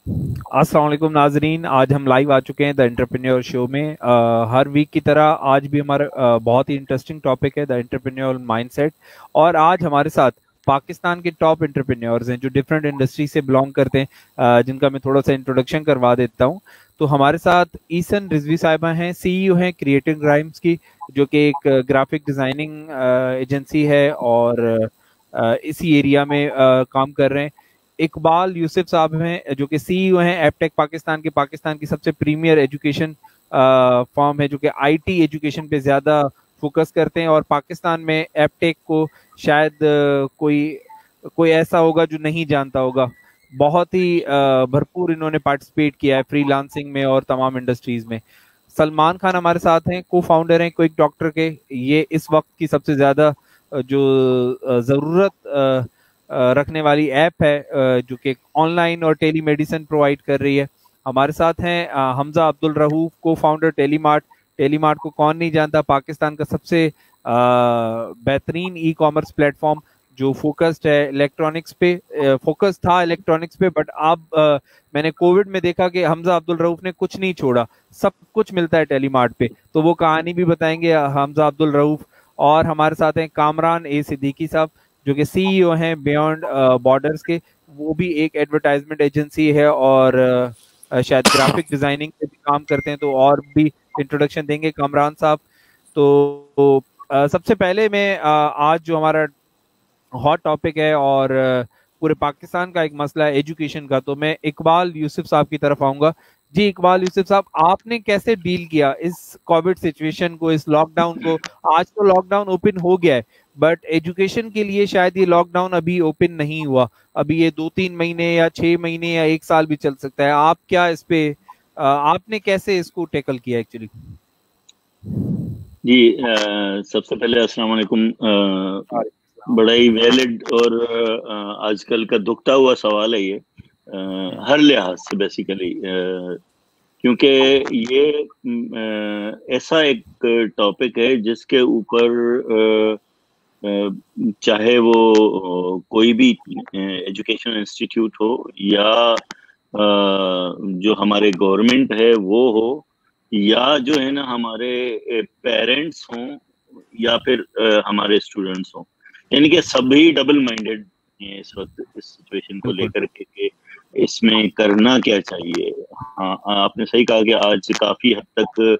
अस्सलाम वालेकुम नाजरीन, आज हम लाइव आ चुके हैं द एंटरप्रेन्योर शो में। हर वीक की तरह आज भी हमारा बहुत ही इंटरेस्टिंग टॉपिक है द एंटरप्रेन्योर माइंडसेट। और आज हमारे साथ पाकिस्तान के टॉप एंटरप्रेन्योर्स हैं जो डिफरेंट इंडस्ट्री से बिलोंग करते हैं, जिनका मैं थोड़ा सा इंट्रोडक्शन करवा देता हूं। तो हमारे साथ ईसन रिजवी साहिबा हैं, सीईओ हैं क्रिएटिव ग्राइम्स की, जो कि एक ग्राफिक डिजाइनिंग एजेंसी है और इसी एरिया में काम कर रहे हैं। इकबाल यूसुफ साहब हैं जो कि सीईओ हैं एपटेक पाकिस्तान के, पाकिस्तान की सबसे प्रीमियर एजुकेशन फॉर्म है जो कि आईटी एजुकेशन पे ज्यादा फोकस करते हैं। और पाकिस्तान में एपटेक को शायद कोई कोई ऐसा होगा जो नहीं जानता होगा। बहुत ही भरपूर इन्होंने पार्टिसिपेट किया है फ्रीलांसिंग में और तमाम इंडस्ट्रीज में। सलमान खान हमारे साथ हैं, को फाउंडर हैं क्विक डॉक्टर के। ये इस वक्त की सबसे ज्यादा जो जरूरत रखने वाली ऐप है, जो कि ऑनलाइन और टेली मेडिसिन प्रोवाइड कर रही है। हमारे साथ हैं हमजा अब्दुल रहूफ, को फाउंडर टेलीमार्ट। टेलीमार्ट को कौन नहीं जानता, पाकिस्तान का सबसे बेहतरीन ई कॉमर्स प्लेटफॉर्म जो फोकस्ड है इलेक्ट्रॉनिक्स पे। फोकस था इलेक्ट्रॉनिक्स पे, बट अब मैंने कोविड में देखा कि हमजा अब्दुल रऊफ ने कुछ नहीं छोड़ा, सब कुछ मिलता है टेलीमार्ट पे। तो वो कहानी भी बताएंगे हमजा अब्दुल रऊफ। और हमारे साथ हैं कामरान ए सिद्दीकी साहब, जो कि सीईओ हैं बियॉन्ड बॉर्डर्स के। वो भी एक एडवर्टाइजमेंट एजेंसी है और शायद ग्राफिक डिजाइनिंग पे भी काम करते हैं। तो और भी इंट्रोडक्शन देंगे कामरान साहब। तो सबसे पहले मैं आज जो हमारा हॉट टॉपिक है और पूरे पाकिस्तान का एक मसला है एजुकेशन का, तो मैं इकबाल यूसुफ साहब की तरफ आऊंगा। जी इकबाल यूसुफ साहब, आपने कैसे डील किया इस कोविड सिचुएशन को, इस लॉकडाउन को? आज तो लॉकडाउन ओपन हो गया है, बट एजुकेशन के लिए शायद ये लॉकडाउन अभी ओपन नहीं हुआ। अभी ये 2-3 महीने या 6 महीने या 1 साल भी चल सकता है। आप क्या इस पे आपने कैसे इसको टैकल किया एक्चुअली? जी सबसे पहले अस्सलाम वालेकुम। बड़ा ही वैलिड और आजकल का दुखता हुआ सवाल है ये, हर लिहाज से बेसिकली, क्योंकि ये ऐसा एक टॉपिक है जिसके ऊपर चाहे वो कोई भी एजुकेशन इंस्टीट्यूट हो या जो हमारे गवर्नमेंट है वो हो, या जो है ना हमारे पेरेंट्स हों या फिर हमारे स्टूडेंट्स हों, यानी कि सभी डबल माइंडेड हैं इस वक्त इस सिचुएशन को लेकर के इसमें करना क्या चाहिए। हाँ, आपने सही कहा कि आज काफी हद तक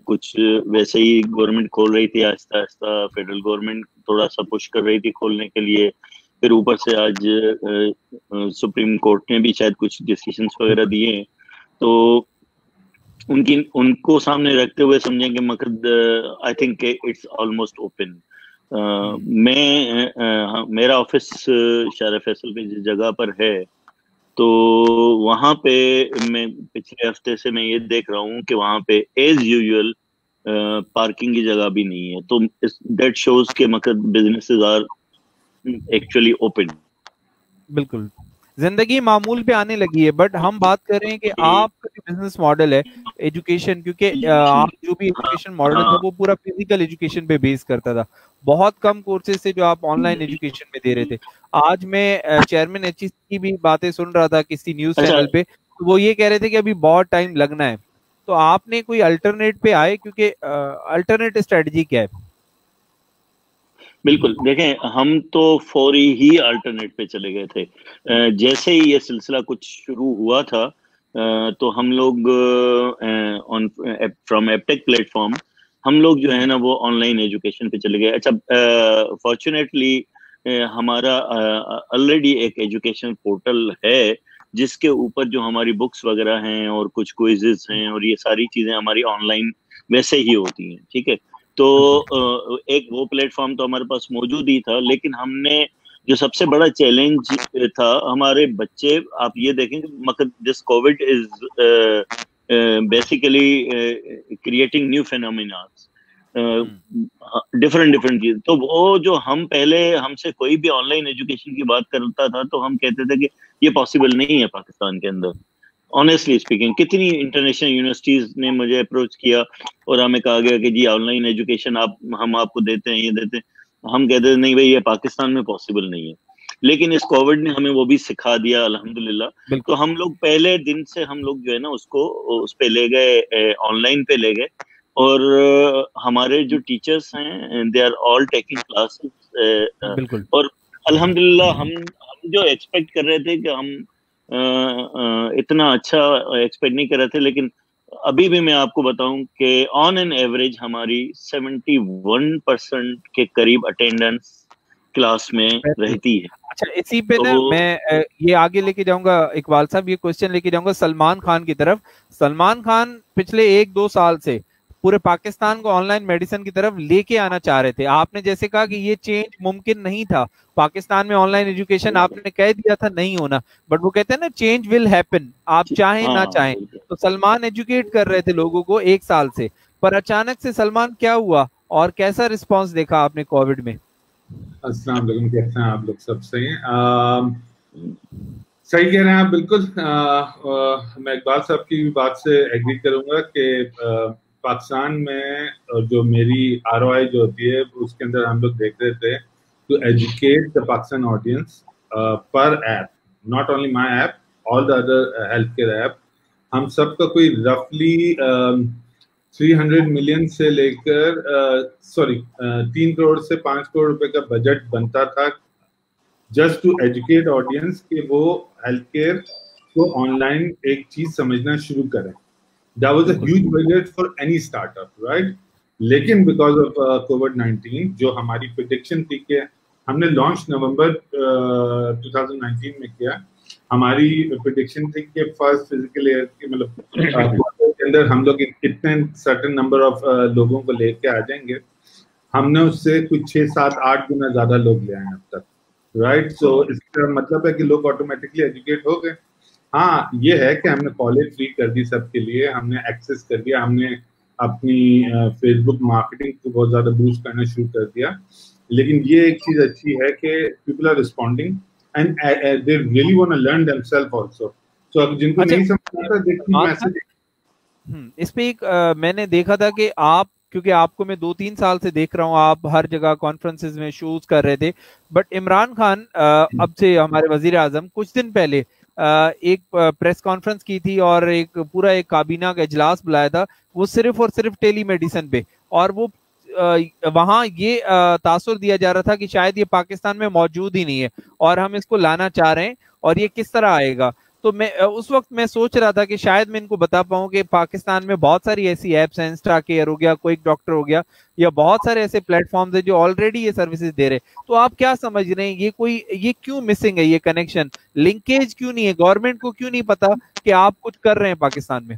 कुछ वैसे ही गवर्नमेंट खोल रही थी, आहिस्ता आहिस्ता फेडरल गवर्नमेंट थोड़ा सा पुश कर रही थी खोलने के लिए। फिर ऊपर से आज सुप्रीम कोर्ट ने भी शायद कुछ डिसीजंस वगैरह दिए हैं, तो उनको सामने रखते हुए समझेंगे मकसद I think it's almost open. मेरा ऑफिस शारा फैसल पे जिस जगह पर है, तो वहां पे मैं पिछले हफ्ते से मैं ये देख रहा हूँ कि वहां पे एज यूजुअल पार्किंग की जगह भी नहीं है। तो दैट शोज के मकसद बिजनेसेस आर एक्चुअली ओपन। बिल्कुल, जिंदगी मामूल पे आने लगी है। बट हम बात कर रहे हैं कि आपका जो बिजनेस मॉडल है एजुकेशन, क्योंकि आप जो भी एजुकेशन मॉडल था वो पूरा फिजिकल एजुकेशन पे बेस करता था। बहुत कम कोर्सेज थे जो आप ऑनलाइन एजुकेशन में दे रहे थे। आज मैं चेयरमैन एचईसी की भी बातें सुन रहा था किसी न्यूज चैनल पे, तो वो ये कह रहे थे कि अभी बहुत टाइम लगना है। तो आपने कोई अल्टरनेट पे आए, क्योंकि अल्टरनेट स्ट्रेटजी क्या है? बिल्कुल, देखें हम तो फौरी ही अल्टरनेट पे चले गए थे। जैसे ही ये सिलसिला कुछ शुरू हुआ था, तो हम लोग ऑन फ्रॉम एपटेक प्लेटफॉर्म हम लोग जो है ना वो ऑनलाइन एजुकेशन पे चले गए। अच्छा, फॉर्चुनेटली हमारा ऑलरेडी एक एजुकेशन पोर्टल है जिसके ऊपर जो हमारी बुक्स वगैरह हैं और कुछ क्विजेस हैं और ये सारी चीजें हमारी ऑनलाइन वैसे ही होती हैं, ठीक है। तो एक वो प्लेटफॉर्म तो हमारे पास मौजूद ही था, लेकिन हमने जो सबसे बड़ा चैलेंज था, हमारे बच्चे, आप ये देखें कि this Covid is basically creating new phenomena, different different चीज। तो वो जो हम पहले हमसे कोई भी ऑनलाइन एजुकेशन की बात करता था तो हम कहते थे कि ये पॉसिबल नहीं है पाकिस्तान के अंदर। ऑनेस्टली स्पीकिंग, कितनी इंटरनेशनल यूनिवर्सिटीज ने मुझे अप्रोच किया और हमें कहा गया कि जी ऑनलाइन एजुकेशन हम आपको देते हैं, ये देते हैं। हम कहते हैं नहीं भाई, ये पाकिस्तान में पॉसिबल नहीं है। लेकिन इस कोविड ने हमें वो भी सिखा दिया अल्हम्दुलिल्लाह। तो हम लोग पहले दिन से हम लोग जो है ना उसको उस पे ले गए, ऑनलाइन पे ले गए, और हमारे जो टीचर्स हैं they are all taking classes, और अल्हम्दुलिल्लाह हम जो एक्सपेक्ट कर रहे थे कि हम इतना अच्छा एक्सपेक्ट नहीं कर रहे थे, लेकिन अभी भी मैं आपको बताऊं कि ऑन एन एवरेज हमारी 71% के करीब अटेंडेंस क्लास में रहती है। अच्छा, इसी पे ना मैं ये आगे लेके जाऊंगा इकबाल साहब, ये क्वेश्चन लेके जाऊंगा सलमान खान की तरफ। सलमान खान पिछले 1-2 साल से पूरे पाकिस्तान को ऑनलाइन मेडिसिन की तरफ लेके आना चाह रहे थे। आपने जैसे कहा कि ये चेंज मुमकिन नहीं था पाकिस्तान में, ऑनलाइन एजुकेशन आपने कह दिया था नहीं होना, बट वो कहते हैं ना चेंज विल हैपन, आप चाहें ना चाहें। तो सलमान एजुकेट कर रहे थे लोगों को 1 साल से, पर अचानक से सलमान क्या हुआ और कैसा रिस्पॉन्स देखा आपने कोविड में? अस्सलाम वालेकुम, कैसे हैं आप लोग? सब सही हैं? सही कह रहे हैं आप, बिल्कुल। मैं इकबाल साहब की बात से एग्री करूंगा कि पाकिस्तान में जो मेरी ROI जो होती है उसके अंदर हम लोग देख रहे थे to educate the Pakistan audience पर app, not only my app, all the other health care app. हम सबका कोई रफली 300 मिलियन से लेकर 3 करोड़ से 5 करोड़ रुपए का बजट बनता था जस्ट टू एजुकेट ऑडियंस कि वो हेल्थ केयर को ऑनलाइन एक चीज समझना शुरू करें। That was a huge budget for any startup, right? लेकिन because of COVID-19 जो हमारी prediction थी कि हमने लॉन्च नवंबर 2019 में किया, हमारी prediction थी कि फर्स्ट फिजिकल ईयर के मतलब के अंदर हम लोग इतने सर्टेन नंबर ऑफ लोगों को लेके आ जाएंगे। हमने उससे कुछ 6-7-8 गुना ज्यादा लोग ले आए अब तक, राइट? सो इसका मतलब है कि लोग ऑटोमेटिकली एजुकेट हो गए। हाँ, ये है कि हमने कॉलेज फ्री कर दी सबके लिए, हमने एक्सेस कर दिया, हमने अपनी फेसबुक मार्केटिंग को बहुत ज्यादा बूस्ट करना शुरू कर दिया। लेकिन ये एक चीज अच्छी है कि people are responding and they really want to learn themselves also. So अब जिनको नहीं समझ आता देखिए मैसेज। इस पे एक मैंने देखा था कि आप, क्योंकि आपको मैं 2-3 साल से देख रहा हूँ, आप हर जगह कॉन्फ्रेंसेस में शोज कर रहे थे, बट इमरान खान अब से हमारे वजीर आजम कुछ दिन पहले एक प्रेस कॉन्फ्रेंस की थी और एक पूरा एक काबीना का इजलास बुलाया था, वो सिर्फ और सिर्फ टेली मेडिसिन पे, और वो वहां ये तासुर दिया जा रहा था कि शायद ये पाकिस्तान में मौजूद ही नहीं है और हम इसको लाना चाह रहे हैं और ये किस तरह आएगा। तो मैं उस वक्त मैं सोच रहा था कि शायद मैं इनको बता पाऊं कि पाकिस्तान में बहुत सारी ऐसी एप्स हैं, इंस्टा केयर हो गया, क्विक डॉक्टर हो गया, या बहुत सारे ऐसे प्लेटफॉर्म्स हैं जो ऑलरेडी ये सर्विसेज दे रहे हैं। तो आप क्या समझ रहे हैं, ये क्यों मिसिंग है, ये कनेक्शन लिंकेज क्यों नहीं है? गवर्नमेंट को क्यों नहीं पता कि आप कुछ कर रहे हैं पाकिस्तान में?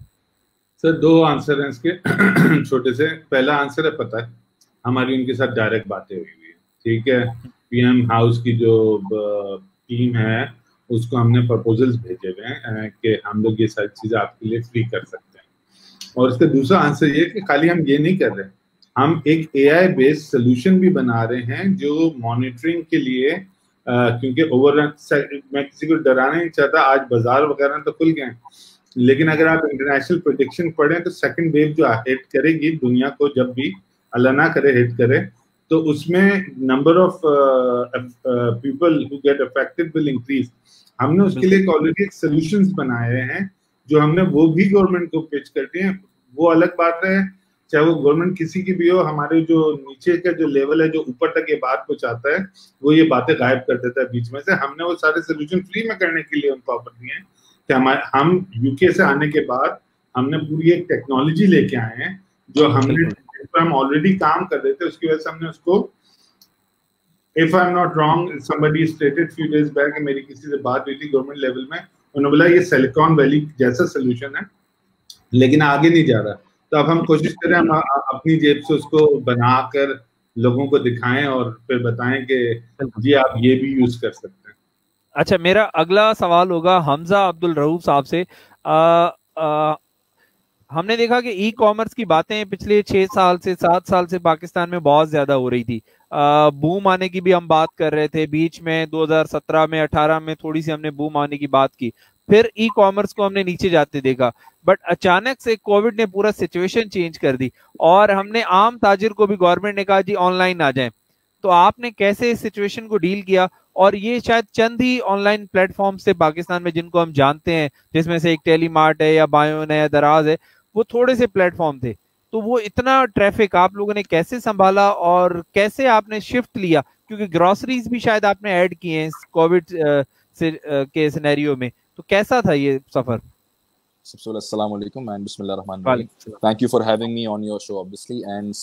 सर 2 आंसर हैं इसके छोटे से। पहला आंसर है, पता है, हमारी उनके साथ डायरेक्ट बातें हुई है, ठीक है। PM हाउस की जो टीम है उसको हमने प्रपोजल्स भेजे हुए हैं कि हम लोग ये सारी चीजें आपके लिए फ्री कर सकते हैं। और इसका दूसरा आंसर ये कि खाली हम ये नहीं कर रहे, हम एक AI बेस्ड सोल्यूशन भी बना रहे हैं जो मॉनिटरिंग के लिए, क्योंकि मैं किसी को डराना नहीं चाहता, आज बाजार वगैरह तो खुल गए, लेकिन अगर आप इंटरनेशनल प्रेडिक्शन पढ़ें तो सेकंड वेव जो हिट करेगी दुनिया को, जब भी अल्लाह ना करे हिट करे, तो उसमें number of people who get affected will increase. हमने उसके लिए ऑलरेडी एक सॉल्यूशंस बनाए हैं जो हमने वो भी गवर्नमेंट को पिच करते हैं। वो अलग बात है, चाहे वो गवर्नमेंट किसी की भी हो, हमारे जो नीचे का जो लेवल है जो ऊपर तक ये बात पहुंचाता है वो ये बातें गायब कर देता है बीच में से। हमने वो सारे सोल्यूशन फ्री में करने के लिए उनको ऑफर दिए हैं कि हम UK से आने के बाद हमने पूरी एक टेक्नोलॉजी लेके आए हैं जो हम ऑलरेडी काम कर रहे थे, उसकी वजह से हमने उसको, if I'm not wrong, somebody stated few days back, मेरी किसी से बात हुई थी गवर्नमेंट लेवल में, उन्होंने बोला ये सिलिकॉन वैली जैसा सोल्यूशन है लेकिन आगे नहीं जा रहा। तो अब हम कोशिश करें हम अपनी जेब से उसको बनाकर लोगों को दिखाएं और फिर बताएं कि जी आप ये भी यूज कर सकते हैं। अच्छा, मेरा अगला सवाल होगा हमजा अब्दुल रऊफ साहब से। हमने देखा कि ई कॉमर्स की बातें पिछले 6 साल से 7 साल से पाकिस्तान में बहुत ज्यादा हो रही थी। बूम आने की भी हम बात कर रहे थे, बीच में 2017 में 18 में थोड़ी सी हमने बूम आने की बात की, फिर ई कॉमर्स को हमने नीचे जाते देखा, बट अचानक से कोविड ने पूरा सिचुएशन चेंज कर दी और हमने आम ताजिर को भी गवर्नमेंट ने कहा जी ऑनलाइन आ जाए। तो आपने कैसे इस सिचुएशन को डील किया और ये शायद चंद ही ऑनलाइन प्लेटफॉर्म से पाकिस्तान में जिनको हम जानते हैं, जिसमें से एक टेलीमार्ट है या बायोन है या दराज है, वो थोड़े से प्लेटफॉर्म थे। तो वो इतना ट्रैफिक आप लोगों ने कैसे संभाला और कैसे आपने शिफ्ट लिया, क्योंकि ग्रोसरीज भी शायद आपने ऐड किए हैं कोविड के सिनेरियो में, तो कैसा था ये सफर? सबसे पहले अस्सलाम वालेकुम एंड बिस्मिल्लाहिर्रहमानिर्रहीम. Thank you for having me on your show obviously and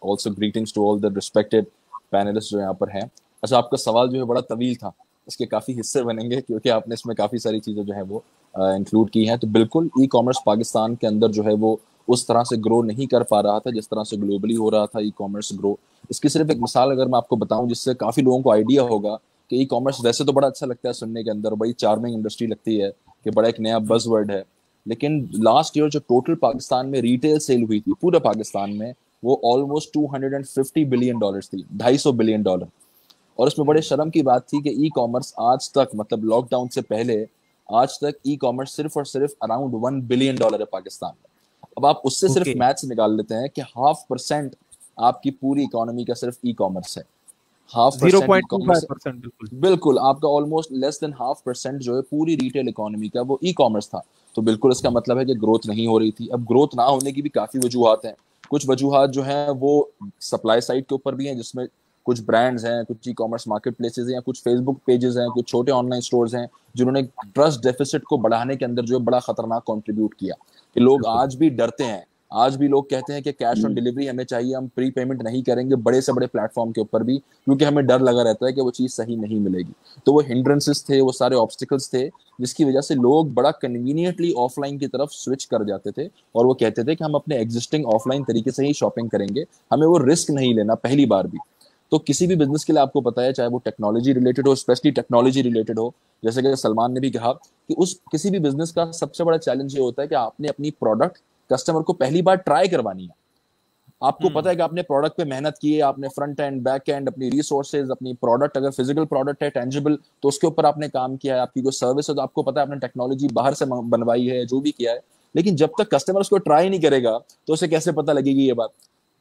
also greetings to all the respected panelists जो यहाँ पर हैं. अच्छा, आपका सवाल जो है बड़ा तवील था, इसके काफ़ी हिस्से बनेंगे क्योंकि आपने इसमें काफ़ी सारी चीज़ें जो है वो इंक्लूड की हैं. तो बिल्कुल ई कॉमर्स पाकिस्तान के अंदर जो है वो उस तरह से ग्रो नहीं कर पा रहा था जिस तरह से ग्लोबली हो रहा था ई कॉमर्स ग्रो. इसकी सिर्फ एक मिसाल अगर मैं आपको बताऊं जिससे काफ़ी लोगों को आइडिया होगा कि ई कॉमर्स वैसे तो बड़ा अच्छा लगता है सुनने के अंदर, बड़ी चार्मिंग इंडस्ट्री लगती है कि बड़ा एक नया बज़वर्ड है, लेकिन लास्ट ईयर जो टोटल पाकिस्तान में रिटेल सेल हुई थी पूरे पाकिस्तान में वो ऑलमोस्ट $250 बिलियन थी, $250 बिलियन. और उसमें बड़े शर्म की बात थी कि ई कॉमर्स आज तक, मतलब लॉकडाउन से पहले आज तक ई कॉमर्स सिर्फ और सिर्फ अराउंड $1 बिलियन है पाकिस्तान में. अब आप उससे सिर्फ मैथ्स निकाल लेते हैं कि 0.5% आपकी पूरी इकोनॉमी का सिर्फ ई कॉमर्स है. 0.25%. बिल्कुल, आपका ऑलमोस्ट लेस देन 0.5% जो है पूरी रिटेल इकोनॉमी का वो ई कॉमर्स था. तो बिल्कुल इसका मतलब है कि ग्रोथ नहीं हो रही थी. अब ग्रोथ ना होने की भी काफी वजूहात हैं. कुछ वजूहात जो हैं वो सप्लाई साइड के ऊपर भी हैं, जिसमें कुछ ब्रांड्स हैं, कुछ ई कॉमर्स मार्केट प्लेसेस हैं, कुछ फेसबुक पेजेस हैं, कुछ छोटे ऑनलाइन स्टोर्स हैं जिन्होंने ट्रस्ट डेफिसिट को बढ़ाने के अंदर जो है बड़ा खतरनाक कंट्रीब्यूट किया. कि लोग आज भी डरते हैं, आज भी लोग कहते हैं कि कैश ऑन डिलीवरी हमें चाहिए, हम प्री पेमेंट नहीं करेंगे बड़े से बड़े प्लेटफॉर्म के ऊपर भी, क्योंकि हमें डर लगा रहता है कि वो चीज़ सही नहीं मिलेगी. तो वो हिंड्रेंसेस थे, वो सारे ऑब्स्टिकल्स थे जिसकी वजह से लोग बड़ा कन्वीनियंटली ऑफलाइन की तरफ स्विच कर जाते थे और वो कहते थे कि हम अपने एग्जिस्टिंग ऑफलाइन तरीके से ही शॉपिंग करेंगे, हमें वो रिस्क नहीं लेना पहली बार भी. तो किसी भी बिजनेस के लिए आपको पता है, चाहे वो टेक्नोलॉजी रिलेटेड हो, स्पेशली टेक्नोलॉजी रिलेटेड हो, जैसे कि सलमान ने भी कहा कि उस किसी भी बिजनेस का सबसे बड़ा चैलेंज ये होता है कि आपने अपनी प्रोडक्ट कस्टमर को पहली बार ट्राई करवानी है. आपको पता है कि आपने प्रोडक्ट पे मेहनत की है, आपने फ्रंट एंड बैक एंड अपनी रिसोर्सेज, अपनी प्रोडक्ट अगर फिजिकल प्रोडक्ट है टेंजिबल तो उसके ऊपर आपने काम किया है, आपकी कोई सर्विस है तो आपको पता है आपने टेक्नोलॉजी बाहर से बनवाई है, जो भी किया है. लेकिन जब तक कस्टमर उसको ट्राई नहीं करेगा तो उसे कैसे पता लगेगी ये बात.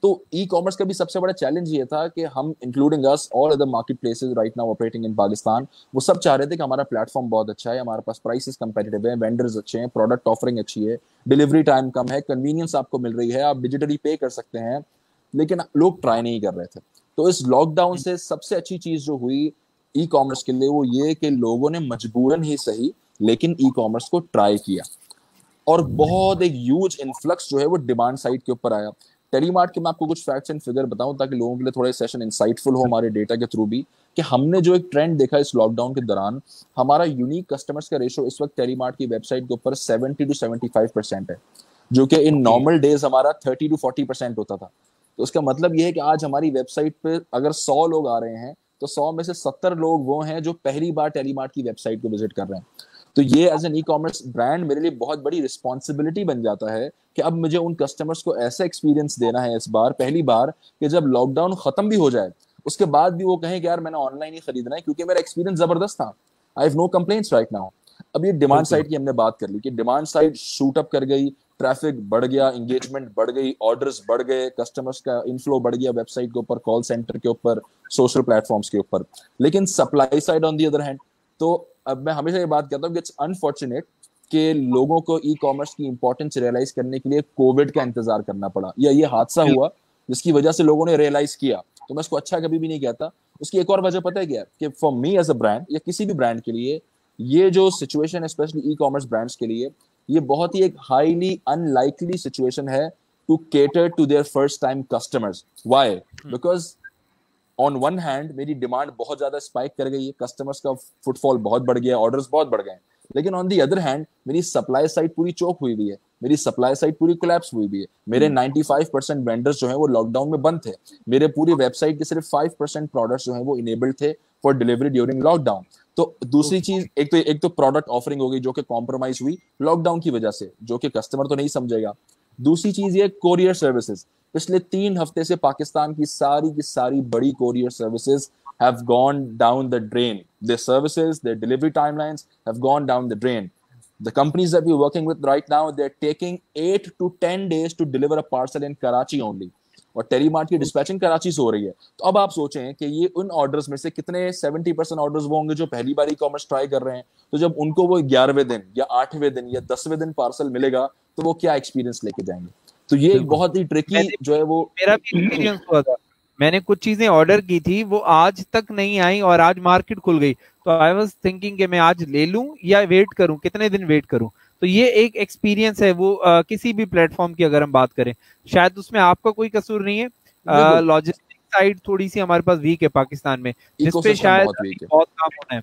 तो ई कॉमर्स का भी सबसे बड़ा चैलेंज ये था कि हम, including us, all other market places right now operating in Pakistan, वो सब चाह रहे थे कि हमारा प्लेटफॉर्म बहुत अच्छा है, हमारे पास प्राइसेस कंपेटिटिव है, वेंडर्स अच्छे हैं, प्रोडक्ट ऑफरिंग अच्छी है, डिलीवरी टाइम कम है, कन्वीनियंस आपको मिल रही है, आप डिजिटली पे कर सकते हैं, लेकिन लोग ट्राई नहीं कर रहे थे. तो इस लॉकडाउन से सबसे अच्छी चीज जो हुई ई कॉमर्स के लिए वो ये कि लोगों ने मजबूरन ही सही लेकिन ई कॉमर्स को ट्राई किया और बहुत एक ह्यूज इन्फ्लक्स जो है वो डिमांड साइड के ऊपर आया. टेलीमार्ट के मैं आपको कुछ फैक्ट्स एंड फिगर बताऊं ताकि लोगों के लिए थोड़ा सेशन इंसाइटफुल हो हमारे डेटा के थ्रू भी, कि हमने जो एक ट्रेंड देखा इस लॉकडाउन के दौरान, हमारा यूनिक कस्टमर्स का रेशो इस वक्त टेलीमार्ट की वेबसाइट के ऊपर 70 to 75% है, जो कि इन नॉर्मल डेज हमारा 30 to 40% होता था. तो उसका मतलब ये है कि आज हमारी वेबसाइट पे अगर 100 लोग आ रहे हैं तो 100 में से 70 लोग वो हैं जो पहली बार टेलीमार्ट की वेबसाइट को विजिट कर रहे हैं. तो ये as an e commerce brand मेरे लिए बहुत बड़ी रिस्पॉन्सिबिलिटी बन जाता है कि अब मुझे उन कस्टमर्स को ऐसा एक्सपीरियंस देना है इस बार, पहली बार, कि जब लॉकडाउन खत्म भी हो जाए उसके बाद भी वो कहें कि यार मैंने ऑनलाइन ही खरीदना है क्योंकि मेरा एक्सपीरियंस जबरदस्त था. I have no complaints right now. अब ये डिमांड साइड की हमने बात कर ली कि डिमांड साइड शूट अप कर गई, ट्रैफिक बढ़ गया, एंगेजमेंट बढ़ गई, ऑर्डर्स बढ़ गए, कस्टमर्स का इनफ्लो बढ़ गया वेबसाइट के ऊपर, कॉल सेंटर के ऊपर, सोशल प्लेटफॉर्म्स के ऊपर. लेकिन supply side on the other hand, तो अब मैं हमेशा ये बात कहता हूँ कि इट्स अनफॉर्चुनेट कि लोगों को ई कॉमर्स की इंपॉर्टेंस रियलाइज करने के लिए कोविड का इंतजार करना पड़ा, या ये हादसा हुआ जिसकी वजह से लोगों ने रियलाइज किया. तो मैं इसको अच्छा कभी भी नहीं कहता. उसकी एक और वजह पता है क्या, कि for me as a brand या किसी भी ब्रांड के लिए ये जो सिचुएशन है, स्पेशली ई कॉमर्स ब्रांड्स के लिए, ये बहुत ही एक हाईली अनलाइकली सिचुएशन है to cater to their first time customers. Why? Because on one hand मेरी डिमांड बहुत ज्यादा स्पाइक कर गई है, कस्टमर्स का फुटफॉल बहुत बढ़ गया, ऑर्डर्स बहुत बढ़ गए, लेकिन ऑन दी अदर हैंड मेरी सप्लाई साइड पूरी चोक हुई हुई है, मेरी सप्लाई साइड पूरी कोलैप्स हुई हुई है. मेरे 95% वेंडर्स जो हैं वो लॉकडाउन में बंद थे. मेरे पूरी वेबसाइट के सिर्फ 5% प्रोडक्ट्स जो हैं वो इनेबल्ड थे फॉर डिलीवरी ड्यूरिंग लॉकडाउन. तो दूसरी चीज, एक तो प्रोडक्ट ऑफरिंग हो गई जो कि कॉम्प्रोमाइज हुई लॉकडाउन की वजह से, जो कि कस्टमर तो नहीं समझेगा. दूसरी चीज ये कोरियर सर्विसेज. पिछले 3 हफ्ते से पाकिस्तान की सारी बड़ी courier services have gone down the drain. Their services, their delivery timelines have gone down the drain. The companies that we're working with right now, they're taking 8 to 10 days to deliver a parcel in Karachi only. और टेलीमार्ट की dispatching Karachi से हो रही है। तो अब आप सोचें कि ये उन ऑर्डर्स में से कितने 70% ऑर्डर्स वो होंगे जो पहली बार ई कॉमर्स ट्राई कर रहे हैं। तो जब उनको वो 11वें दिन या 8वें दिन या 10वें दिन पार्सल मिलेगा तो वो क्या एक्सपीरियंस लेके जाएंगे। तो ये एक बहुत ही ट्रिकी जो है वो मेरा भी एक्सपीरियंस हुआ था। मैंने कुछ चीजें ऑर्डर की थी, वो आज तक नहीं आई और आज मार्केट खुल गई, तो आई वाज थिंकिंग कि मैं आज ले लूं या वेट करूं, कितने दिन वेट करूं। तो ये एक एक्सपीरियंस है वो किसी भी प्लेटफॉर्म की अगर हम बात करें, शायद उसमें आपका कोई कसूर नहीं है। लॉजिस्टिक साइड थोड़ी सी हमारे पास वीक है पाकिस्तान में, जिसपे शायद बहुत काम होना है।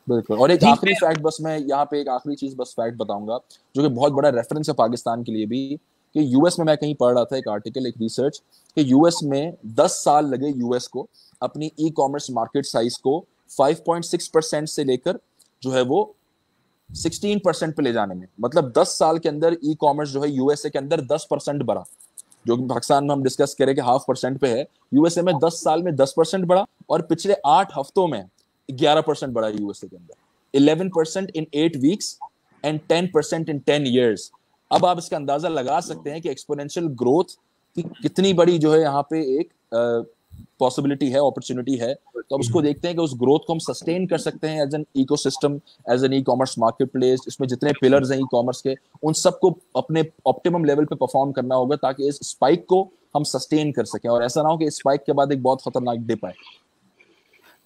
बिल्कुल। और एक आखिरी फैक्ट, बस मैं यहाँ पे एक आखिरी चीज बस फैक्ट बताऊंगा जो कि बहुत बड़ा रेफरेंस है पाकिस्तान के लिए भी, कि यूएस में मैं कहीं पढ़ रहा था एक आर्टिकल, एक रिसर्च, कि यूएस में 10 साल लगे यूएस को अपनी ई कॉमर्स मार्केट साइज को 5.6% से लेकर जो है वो 16% पे ले जाने में। मतलब 10 साल के अंदर ई कॉमर्स जो है यूएसए के अंदर 10% बढ़ा, जो कि पाकिस्तान में हम डिस्कस करें कि 0.5% पे है, यूएसए में 10 साल में 10% बढ़ा, और पिछले 8 हफ्तों में 11% बढ़ा यूएसए के अंदर, 11% in 8 weeks and 10% in 10 years। अब आप इसका अंदाजा लगा सकते हैं कि एक्सपोनेंशियल ग्रोथ की कितनी बड़ी जो है यहाँ पे एक पॉसिबिलिटी है, अपॉर्चुनिटी है। तो अब उसको देखते हैं कि उस ग्रोथ को हम सस्टेन कर सकते हैं as an ecosystem, as an e commerce marketplace. इसमें जितने पिलर्स हैं ई कॉमर्स के, उन सबको अपने ऑप्टिमम लेवल पे परफॉर्म करना होगा ताकि इस स्पाइक को हम सस्टेन कर सकें, और ऐसा ना हो कि इस स्पाइक के बाद एक बहुत खतरनाक डिप आए।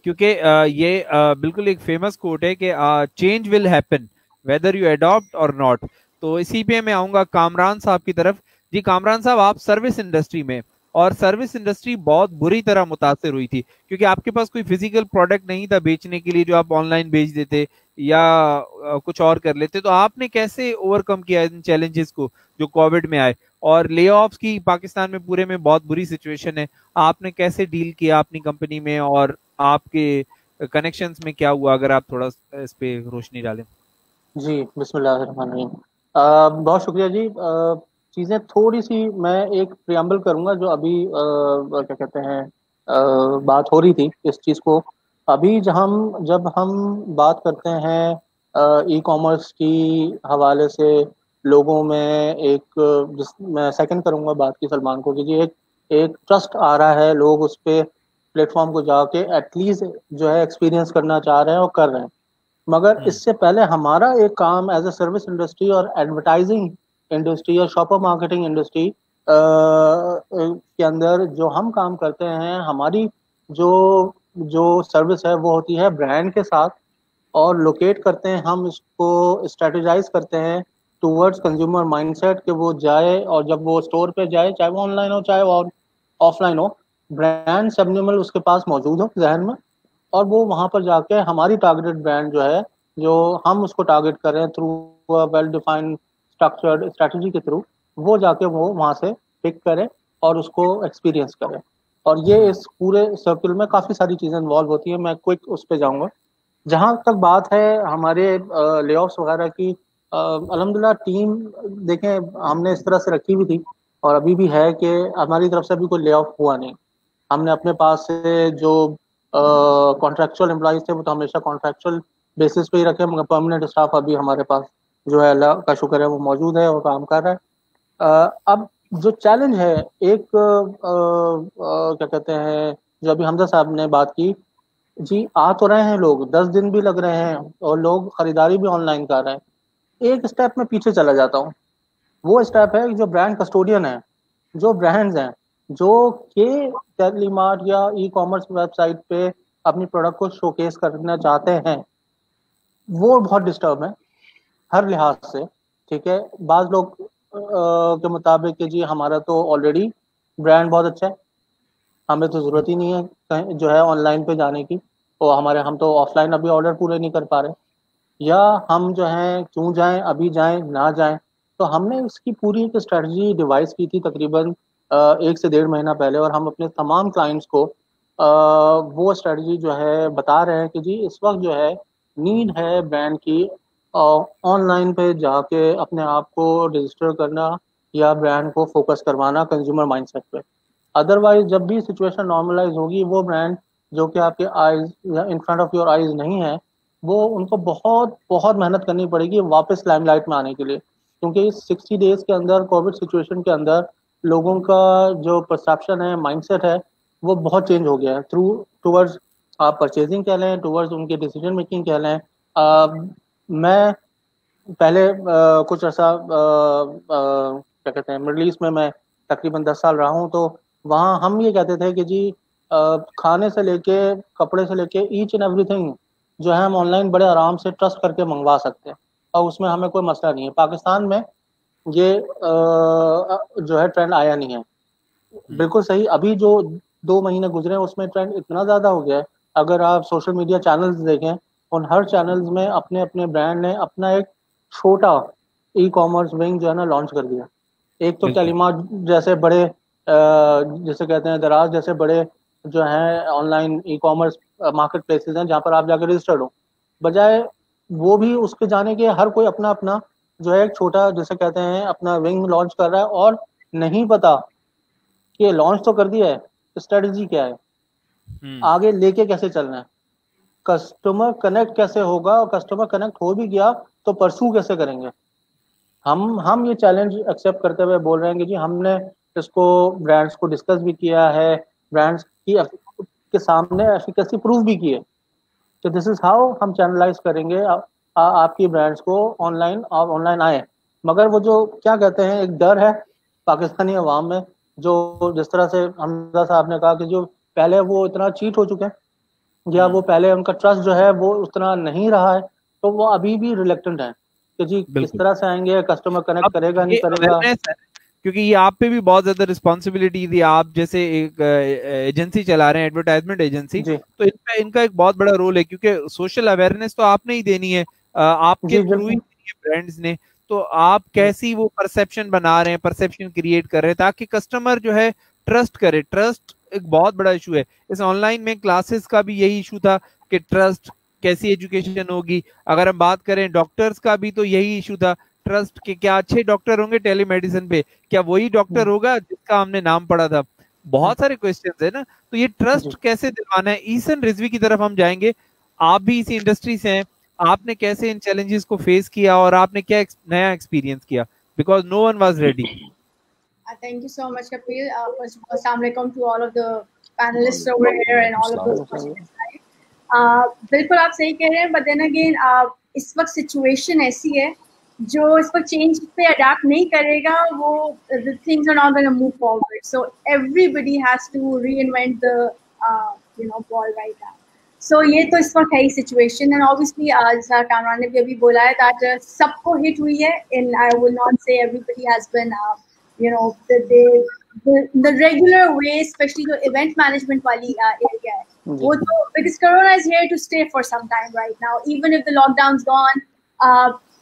क्योंकि ये बिल्कुल एक फेमस कोट है कि change will happen whether you adopt और नॉट। तो इसी पे मैं आऊंगा कामरान साहब की तरफ। जी कामरान साहब, आप सर्विस इंडस्ट्री में, और सर्विस इंडस्ट्री बहुत बुरी तरह मुतासिर हुई थी क्योंकि आपके पास कोई फिजिकल प्रोडक्ट नहीं था बेचने के लिए जो आप ऑनलाइन बेच देते या कुछ और कर लेते। तो आपने कैसे ओवरकम किया इन चैलेंजेस को जो कोविड में आए, और ले ऑफ्स की पाकिस्तान में पूरे में बहुत बुरी सिचुएशन है, आपने कैसे डील किया अपनी कंपनी में, और आपके कनेक्शंस में क्या हुआ, अगर आप थोड़ा इस पे रोशनी डालें। जी बिस्मिल्लाहिर्रहमानिर्रहीम। बहुत शुक्रिया जी। चीज़ें थोड़ी सी मैं एक प्रियम्बल करूंगा जो अभी क्या कहते हैं बात हो रही थी इस चीज़ को। अभी जब हम बात करते हैं ई कॉमर्स की हवाले से लोगों में मैं सेकंड करूंगा बात की सलमान को कि जी एक ट्रस्ट आ रहा है, लोग उस पर प्लेटफॉर्म को जाके एटलीस्ट जो है एक्सपीरियंस करना चाह रहे हैं और कर रहे हैं। मगर इससे पहले हमारा एक काम एज ए सर्विस इंडस्ट्री और एडवर्टाइजिंग इंडस्ट्री और शॉपर मार्केटिंग इंडस्ट्री के अंदर जो हम काम करते हैं, हमारी जो सर्विस है वो होती है ब्रांड के साथ, और लोकेट करते हैं हम इसको, स्ट्रेटेजाइज करते हैं टूवर्ड्स कंज्यूमर माइंडसेट कि वो जाए, और जब वो स्टोर पे जाए, चाहे वो ऑनलाइन हो चाहे वो ऑफलाइन हो, ब्रांड सबनिमल उसके पास मौजूद हो जहन में, और वो वहाँ पर जाके हमारी टारगेटेड ब्रांड जो है, जो हम उसको टारगेट कर रहे हैं through well defined structured strategy के थ्रू, वो जाके वो वहाँ से पिक करे और उसको एक्सपीरियंस करे। और ये इस पूरे सर्कल में काफ़ी सारी चीज़ें इन्वॉल्व होती हैं। मैं क्विक उस पर जाऊँगा। जहाँ तक बात है हमारे ले ऑफ्स वगैरह की, अल्हम्दुलिल्लाह टीम देखें हमने इस तरह से रखी हुई थी और अभी भी है कि हमारी तरफ से अभी कोई ले ऑफ हुआ नहीं। हमने अपने पास से जो कॉन्ट्रेक्चुअल एम्प्लॉइज थे वो तो हमेशा कॉन्ट्रेक्चुअल बेसिस पे ही रखे, मगर परमानेंट स्टाफ अभी हमारे पास जो है अल्लाह का शुक्र है वो मौजूद है और काम कर रहा है। अब जो चैलेंज है एक क्या कहते हैं, जो अभी हमजा साहब ने बात की, जी आ तो रहे हैं लोग, 10 दिन भी लग रहे हैं और लोग खरीदारी भी ऑनलाइन कर रहे हैं। एक स्टेप में पीछे चला जाता हूँ, वो स्टेप है जो ब्रांड कस्टोडियन है, जो ब्रांड्स हैं जो के टेलीमार्ट या ई कॉमर्स वेबसाइट पे अपनी प्रोडक्ट को शोकेस करना चाहते हैं, वो बहुत डिस्टर्ब है हर लिहाज से। ठीक है, बाज़ लोग के मुताबिक कि जी हमारा तो ऑलरेडी ब्रांड बहुत अच्छा है, हमें तो ज़रूरत ही नहीं है जो है ऑनलाइन पे जाने की, और हम तो ऑफलाइन अभी ऑर्डर पूरे नहीं कर पा रहे, या हम जो हैं क्यों जाएं, अभी जाएं ना जाएं। तो हमने इसकी पूरी एक स्ट्रेटजी डिवाइस की थी तकरीबन 1 से 1.5 महीना पहले, और हम अपने तमाम क्लाइंट्स को वो स्ट्रेटजी जो है बता रहे हैं कि जी इस वक्त जो है नीड है ब्रांड की ऑनलाइन पे जाके अपने आप को रजिस्टर करना या ब्रांड को फोकस करवाना कंज्यूमर माइंडसेट पे। अदरवाइज जब भी सिचुएशन नॉर्मलाइज होगी, वो ब्रांड जो कि आपके आइज या in front of your eyes नहीं है, वो उनको बहुत बहुत मेहनत करनी पड़ेगी वापस लाइमलाइट में आने के लिए, क्योंकि इस 60 डेज के अंदर कोविड सिचुएशन के अंदर लोगों का जो परसेप्शन है, माइंडसेट है, वो बहुत चेंज हो गया है टूवर्ड्स आप परचेजिंग कह लें, टूवर्ड्स उनके डिसीजन मेकिंग कह लें। मैं पहले कुछ ऐसा क्या कहते हैं, मिडल ईस्ट में मैं तकरीबन 10 साल रहा हूँ, तो वहाँ हम ये कहते थे कि जी खाने से लेके कपड़े से लेके ईच एंड एवरीथिंग जो है हम ऑनलाइन बड़े आराम से ट्रस्ट करके मंगवा सकते हैं और उसमें हमें कोई मसला नहीं है। पाकिस्तान में ये जो है ट्रेंड आया नहीं है। बिल्कुल सही, अभी जो 2 महीने गुजरे हैं उसमें ट्रेंड इतना ज़्यादा हो गया है। अगर आप सोशल मीडिया चैनल्स देखें, उन हर चैनल्स में अपने अपने ब्रांड ने अपना एक छोटा ई कॉमर्स विंग जो है ना लॉन्च कर दिया। एक तो कैलिमा जैसे बड़े जैसे कहते हैं दराज जैसे बड़े जो हैं ऑनलाइन ई कॉमर्स मार्केट प्लेसेस हैं जहाँ पर आप जाकर रजिस्टर्ड हो, बजाय वो भी उसके जाने के हर कोई अपना अपना जो है एक छोटा जैसे कहते हैं अपना विंग लॉन्च कर रहा है, और नहीं पता कि लॉन्च तो कर दिया है, स्ट्रेटजी क्या है, आगे लेके कैसे चलना है, कस्टमर कनेक्ट कैसे होगा, और कस्टमर कनेक्ट हो भी गया तो परसू कैसे करेंगे। हम ये चैलेंज एक्सेप्ट करते हुए बोल रहे हैं कि जी हमने इसको ब्रांड्स को डिस्कस भी किया है, ब्रांड्स की के सामने एफिकेसी प्रूव भी की है। तो दिस इज हाउ हम चैनलाइज करेंगे आपकी ब्रांड्स को ऑनलाइन आए। मगर वो जो क्या कहते हैं एक डर है पाकिस्तानी अवाम में, जो जिस तरह से हमजा साहब ने कहा कि जो पहले वो इतना चीट हो चुके हैं या वो पहले उनका ट्रस्ट जो है वो उतना नहीं रहा है, तो वो अभी भी रिलेक्टेंट है कि जी किस तरह से आएंगे, कस्टमर कनेक्ट करेगा नहीं करेगा। क्योंकि ये आप पे भी बहुत ज्यादा रिस्पॉन्सिबिलिटी थी, आप जैसे एक एजेंसी चला रहे हैं, एडवर्टाइजमेंट एजेंसी, तो इनका एक बहुत बड़ा रोल है, क्योंकि सोशल अवेयरनेस तो आपने ही देनी है, आपके थ्रू ही ब्रांड्स ने, तो आप कैसी वो परसेप्शन बना रहे हैं, परसेप्शन क्रिएट कर रहे हैं ताकि कस्टमर जो है ट्रस्ट करे। ट्रस्ट एक बहुत बड़ा इशू है। इस ऑनलाइन में क्लासेस का भी यही इशू था कि ट्रस्ट कैसी एजुकेशन होगी। अगर हम बात करें डॉक्टर्स का भी तो यही इशू था, ट्रस्ट के क्या अच्छे डॉक्टर होंगे टेलीमेडिसिन पे, क्या वही डॉक्टर होगा जिसका हमने नाम पढ़ा था। बहुत सारे क्वेश्चंस है ना, तो ये ट्रस्ट कैसे दिलवाना है। ईसन रिजवी की तरफ हम जाएंगे, आप भी इसी इंडस्ट्री से हैं, आपने कैसे इन चैलेंजेस को फेस किया और आपने क्या नया एक्सपीरियंस किया, because no one was ready. Thank you so much, Kapil. First of all, assalamu alaikum to all of the panelists over here and all of those watching this live. बिल्कुल आप सही कह रहे हैं, but then again इस वक्त situation ऐसी है जो इस वक्त चेंज पे अडैप्ट नहीं करेगा, वो the things are not going to move forward. So everybody has to reinvent the ball right now. So ये तो इस वक्त है ही सिचुएशन, and obviously जैसा कामरान ने भी अभी बोला है that सबको हिट हुई है, and I will not say everybody has been the regular way, especially the event management wali area है, वो तो because Corona is here to stay for some time right now, even if the lockdown's gone,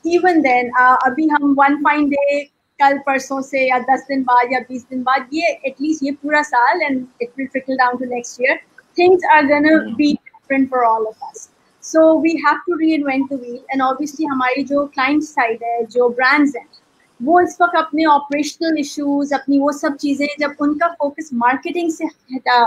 even then अभी हम one fine day कल परसों से या 10 दिन बाद या 20 दिन बाद, ये at least ये पूरा साल, and it will trickle down to next year, things are gonna be different for all of us. So we have to reinvent the wheel, and obviously हमारी जो client side है, जो brands हैं, वो इस वक्त अपने ऑपरेशनल इश्यूज, अपनी वो सब चीज़ें, जब उनका फोकस मार्केटिंग से हटा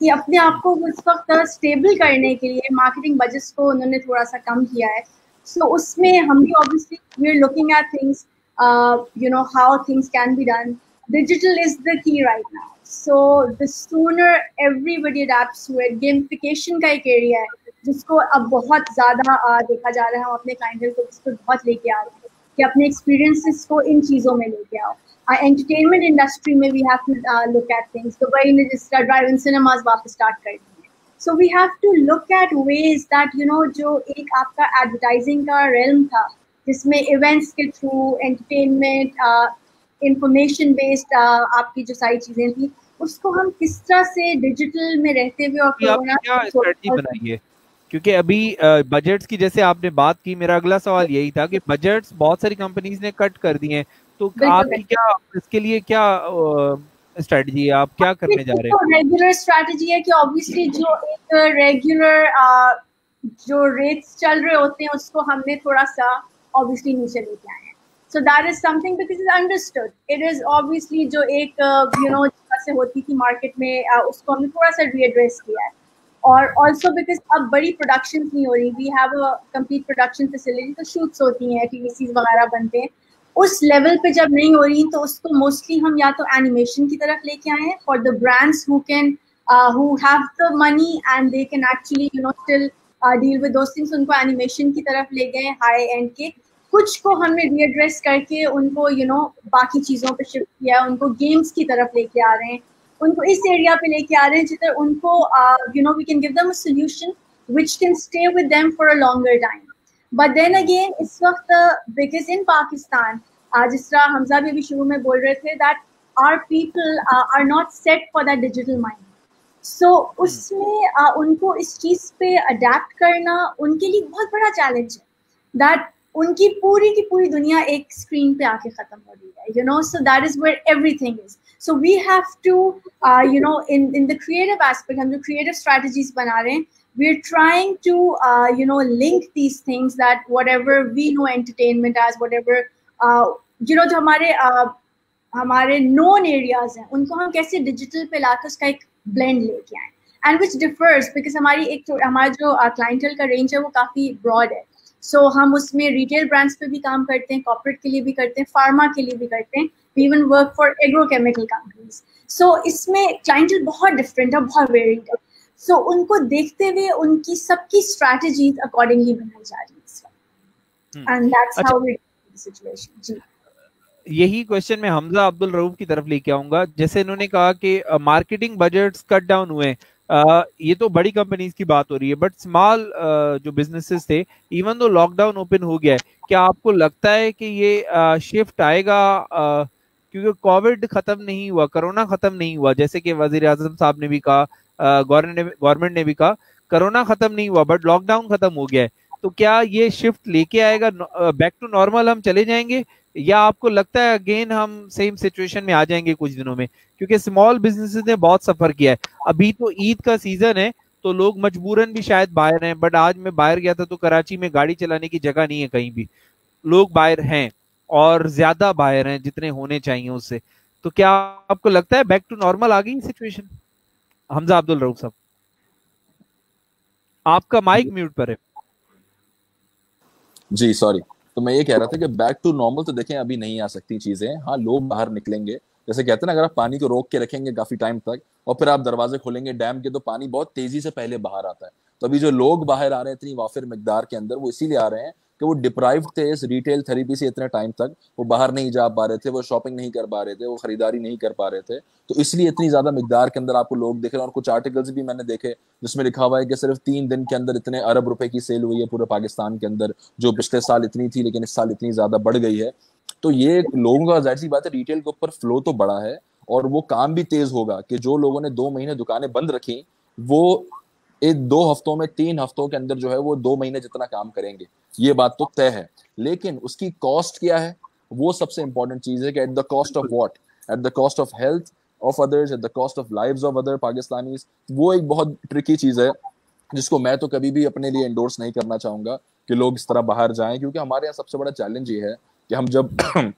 कि अपने आप को इस वक्त स्टेबल करने के लिए मार्केटिंग बजट्स को उन्होंने थोड़ा सा कम किया है। सो उसमें हम भी obviously we are looking at things, how things can be done. Digital is the key right now, so the sooner everybody adapts to it. Gamification का एक एरिया है जिसको अब बहुत ज़्यादा देखा जा रहा है, हम अपने क्लाइंटल को जिसको बहुत लेके आ रहे हैं कि अपने एक्सपीरियंसेस को इन चीज़ों में लेके आओ। एंटरटेनमेंट इंडस्ट्री में we have to look at things. Dubai ने जिस तरह ड्राइव इन सिनेमाज वापस स्टार्ट कर दिए, so we have to look at ways that जो एक आपका एडवर्टाइजिंग का रेल्म था जिसमें इवेंट्स के थ्रू एंटरटेनमेंट, इंफॉर्मेशन बेस्ड आपकी जो सारी चीज़ें थी, उसको हम किस तरह से डिजिटल में रहते हुए और कोरोना स्ट्रेटजी बनाइए। क्योंकि अभी बजट्स की जैसे आपने बात की, मेरा अगला सवाल यही था कि बजट्स बहुत सारी कंपनीज ने कट कर दिए हैं, तो आपकी क्या इसके लिए क्या स्ट्रेटजी है, आप क्या करने जा रहे हैं? रेगुलर स्ट्रेटजी है कि ऑब्वियसली जो एक रेगुलर जो रेट्स चल रहे होते हैं उसको हमने थोड़ा सा ऑब्वियसली नीचे लेके आए हैं। So that is something because is understood. It is obviously जो एक जैसे होती थी मार्केट में, उसको हमने थोड़ा सा रीएड्रेस किया है। और ऑल्सो बिकॉज अब बड़ी प्रोडक्शन नहीं हो रही, we have a complete production facility, तो शूट्स होती हैं, टीवीसीज वगैरह बनते हैं, उस लेवल पे जब नहीं हो रही तो उसको मोस्टली हम या तो एनिमेशन की तरफ लेके आए हैं for the brands who can who have the money and they can actually still deal with those things. उनको एनिमेशन की तरफ ले गए हाई एंड के, कुछ को हमने रीएड्रेस करके उनको बाकी चीज़ों पे शिफ्ट किया, उनको गेम्स की तरफ लेके आ रहे हैं, उनको इस एरिया पे लेके आ रहे हैं जिधर उनको we can give them a solution which can stay with them for a longer time. But then again इस वक्त because in Pakistan जिस तरह हमजा भी अभी शुरू में बोल रहे थे that our people are not set for that digital mind. So उसमें उनको इस चीज़ पे अडेप्ट करना उनके लिए बहुत बड़ा चैलेंज है that उनकी पूरी की पूरी दुनिया एक स्क्रीन पे आके खत्म हो रही है, so that is where everything is. So we have to in the creative aspect, हम जो creative strategies बना रहे हैं, we're trying to link these things that whatever we know entertainment as, whatever जो हमारे known areas हैं उनको हम कैसे डिजिटल पे लाकर उसका एक ब्लेंड लेके आए, एंड विच डिफर्स बिकॉज हमारा जो क्लाइंटल का रेंज है वो काफ़ी ब्रॉड है. सो हम उसमें रिटेल ब्रांड्स पे भी काम करते हैं, कॉर्पोरेट के लिए भी करते हैं, फार्मा के लिए भी करते हैं, we even work for agrochemical companies. So इसमें क्लाइंटल बहुत डिफरेंट है, बहुत वेरिड है. सो उनको देखते हुए उनकी सबकी स्ट्रैटेजीज अकॉर्डिंगली बनाई जा रही है इस वक्त, and that's how we situation. जी, यही क्वेश्चन मैं हमजा अब्दुल रऊफ की तरफ लेके आऊंगा. जैसे इन्होंने कहा कि मार्केटिंग बजट्स कट डाउन हुए, ये तो बड़ी कंपनीज की बात हो रही है, बट स्मॉल जो बिजनेसेस थे, इवन दो लॉकडाउन ओपन हो गया है, क्या आपको लगता है कि ये शिफ्ट आएगा? क्योंकि कोविड खत्म नहीं हुआ, कोरोना खत्म नहीं हुआ, जैसे कि वजीर आजम साहब ने भी कहा, गवर्नमेंट ने भी कहा, कोरोना खत्म नहीं हुआ बट लॉकडाउन खत्म हो गया है. तो क्या ये शिफ्ट लेके आएगा, बैक टू नॉर्मल हम चले जाएंगे, या आपको लगता है अगेन हम सेम सिचुएशन में आ जाएंगे कुछ दिनों में? क्योंकि स्मॉल बिजनेसेस ने बहुत सफर किया है. अभी तो ईद का सीजन है तो लोग मजबूरन भी शायद बाहर हैं, बट आज मैं बाहर गया था तो कराची में गाड़ी चलाने की जगह नहीं है कहीं भी, लोग बाहर हैं और ज्यादा बाहर हैं जितने होने चाहिए उससे. तो क्या आपको लगता है बैक टू नॉर्मल आ गई सिचुएशन? हमजा अब्दुल रऊफ साहब, आपका माइक म्यूट पर है. जी सॉरी. तो मैं ये कह रहा था कि बैक टू नॉर्मल तो देखें अभी नहीं आ सकती चीजें. हाँ, लोग बाहर निकलेंगे, जैसे कहते हैं ना, अगर आप पानी को रोक के रखेंगे काफी टाइम तक और फिर आप दरवाजे खोलेंगे डैम के, तो पानी बहुत तेजी से पहले बाहर आता है. तो अभी जो लोग बाहर आ रहे हैं इतनी वाफिर मिकदार के अंदर, वो इसीलिए आ रहे हैं कि वो डिप्राइव्ड थे इस रिटेल थेरेपी से. इतने टाइम तक वो बाहर नहीं जा पा रहे थे, वो शॉपिंग नहीं कर पा रहे थे, वो खरीदारी नहीं कर पा रहे थे, तो इसलिए इतनी ज्यादा मिकदार के अंदर आपको लोग दिख रहे हैं. और कुछ आर्टिकल्स भी मैंने देखे जिसमें लिखा हुआ है कि सिर्फ 3 दिन के अंदर इतने अरब रुपए की सेल हुई है पूरे पाकिस्तान के अंदर, जो पिछले साल इतनी थी लेकिन इस साल इतनी ज्यादा बढ़ गई है. तो ये लोगों का जाहिर सी बात है, रिटेल के ऊपर फ्लो तो बड़ा है और वो काम भी तेज होगा कि जो लोगों ने 2 महीने दुकानें बंद रखी, वो 2 हफ्तों में 3 हफ्तों के अंदर जो है वो 2 महीने जितना काम करेंगे. ये बात तो तय है. लेकिन उसकी कॉस्ट क्या है, वो सबसे इंपॉर्टेंट चीज है कि at the cost of what, at the cost of health of others, at the cost of lives of other Pakistanis. वो एक बहुत ट्रिकी चीज है जिसको मैं तो कभी भी अपने लिए एंडोर्स नहीं करना चाहूंगा कि लोग इस तरह बाहर जाएं. क्योंकि हमारे यहाँ सबसे बड़ा चैलेंज ये है कि हम जब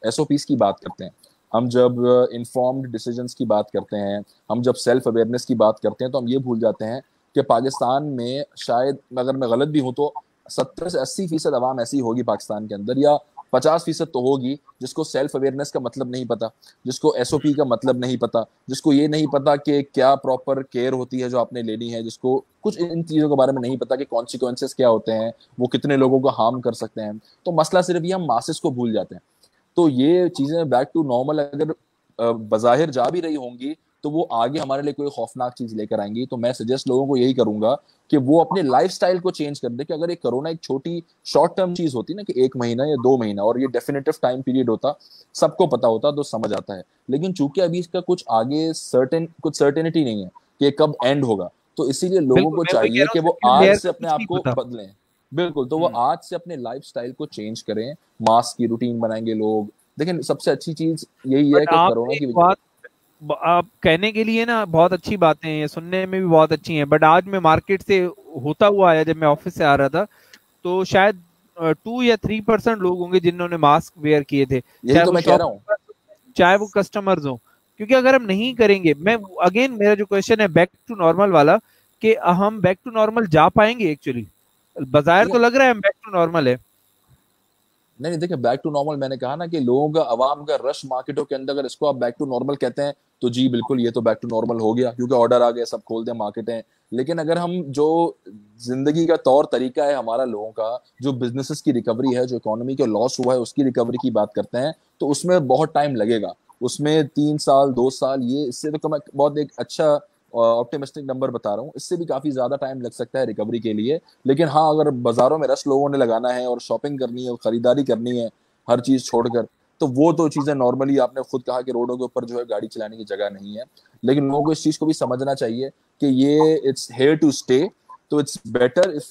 SOPs की बात करते हैं, हम जब इन्फॉर्म्ड डिसीजंस की बात करते हैं, हम जब सेल्फ अवेयरनेस की बात करते हैं, तो हम ये भूल जाते हैं कि पाकिस्तान में शायद, अगर मैं गलत भी हूं तो 70 से 80% अवाम ऐसी होगी पाकिस्तान के अंदर, या 50% तो होगी जिसको सेल्फ अवेयरनेस का मतलब नहीं पता, जिसको SOP का मतलब नहीं पता, जिसको ये नहीं पता कि क्या प्रॉपर केयर होती है जो आपने लेनी है, जिसको कुछ इन चीज़ों के बारे में नहीं पता कि कॉन्सिक्वेंसेस क्या होते हैं, वो कितने लोगों को हार्म कर सकते हैं. तो मसला सिर्फ ये, हम मासेस को भूल जाते हैं. तो ये चीज़ें बैक टू नॉर्मल अगर बज़ाहिर जा भी रही होंगी तो वो आगे हमारे लिए कोई खौफनाक चीज लेकर आएंगी. तो मैं सजेस्ट लोगों को यही करूंगा कि वो अपने लाइफस्टाइल को चेंज कर दे. कि अगर एक कोरोना एक छोटी शॉर्ट टर्म चीज होती ना कि 1 महीना या 2 महीना, और ये डेफिनेटिव टाइम पीरियड होता, सबको पता होता तो समझ आता है. लेकिन चूंकि अभी इसका कुछ आगे कुछ सर्टेनिटी नहीं है कि कब एंड होगा, तो इसीलिए लोगों को चाहिए कि वो आज से अपने आप को बदलें. बिल्कुल. तो वो आज से अपने लाइफस्टाइल को चेंज करें. मास्क की रूटीन बनाएंगे लोग. लेकिन सबसे अच्छी चीज यही है कि कोरोना की वजह, आप कहने के लिए ना बहुत अच्छी बातें हैं, सुनने में भी बहुत अच्छी हैं, बट आज मैं मार्केट से होता हुआ आया, जब मैं ऑफिस से आ रहा था, तो शायद 2 या 3% लोग होंगे जिन्होंने मास्क वेयर किए थे. यही तो मैं कह रहा हूँ, चाहे वो कस्टमर्स हो. क्योंकि अगर हम नहीं करेंगे, मैं अगेन मेरा जो क्वेश्चन है बैक टू नॉर्मल वाला, कि हम बैक टू नॉर्मल जा पाएंगे? एक्चुअली बाजार तो लग रहा है हम बैक टू नॉर्मल है. नहीं देखिए, बैक टू नॉर्मल मैंने कहा ना कि लोगों का, आवाम का रश मार्केटों के अंदर, अगर इसको आप बैक टू नॉर्मल कहते हैं तो जी बिल्कुल, ये तो बैक टू नॉर्मल हो गया क्योंकि ऑर्डर आ गया, सब खोल दें मार्केटें। लेकिन अगर हम जो जिंदगी का तौर तरीका है हमारा लोगों का, जो बिजनेसेस की रिकवरी है, जो इकोनॉमी का लॉस हुआ है उसकी रिकवरी की बात करते हैं, तो उसमें बहुत टाइम लगेगा। उसमें 3 साल 2 साल, ये इससे तो मैं बहुत एक अच्छा ऑप्टिमिस्टिक नंबर बता रहा हूँ, इससे भी काफी ज्यादा टाइम लग सकता है रिकवरी के लिए। लेकिन हाँ, अगर बाजारों में रश लोगों ने लगाना है और शॉपिंग करनी है और खरीदारी करनी है हर चीज छोड़कर, तो वो तो चीजें नॉर्मली, आपने खुद कहा कि रोडों के ऊपर जो है गाड़ी चलाने की जगह नहीं है। लेकिन लोगों को इस चीज को भी समझना चाहिए कि ये इट्स हेयर टू स्टे, तो it's better if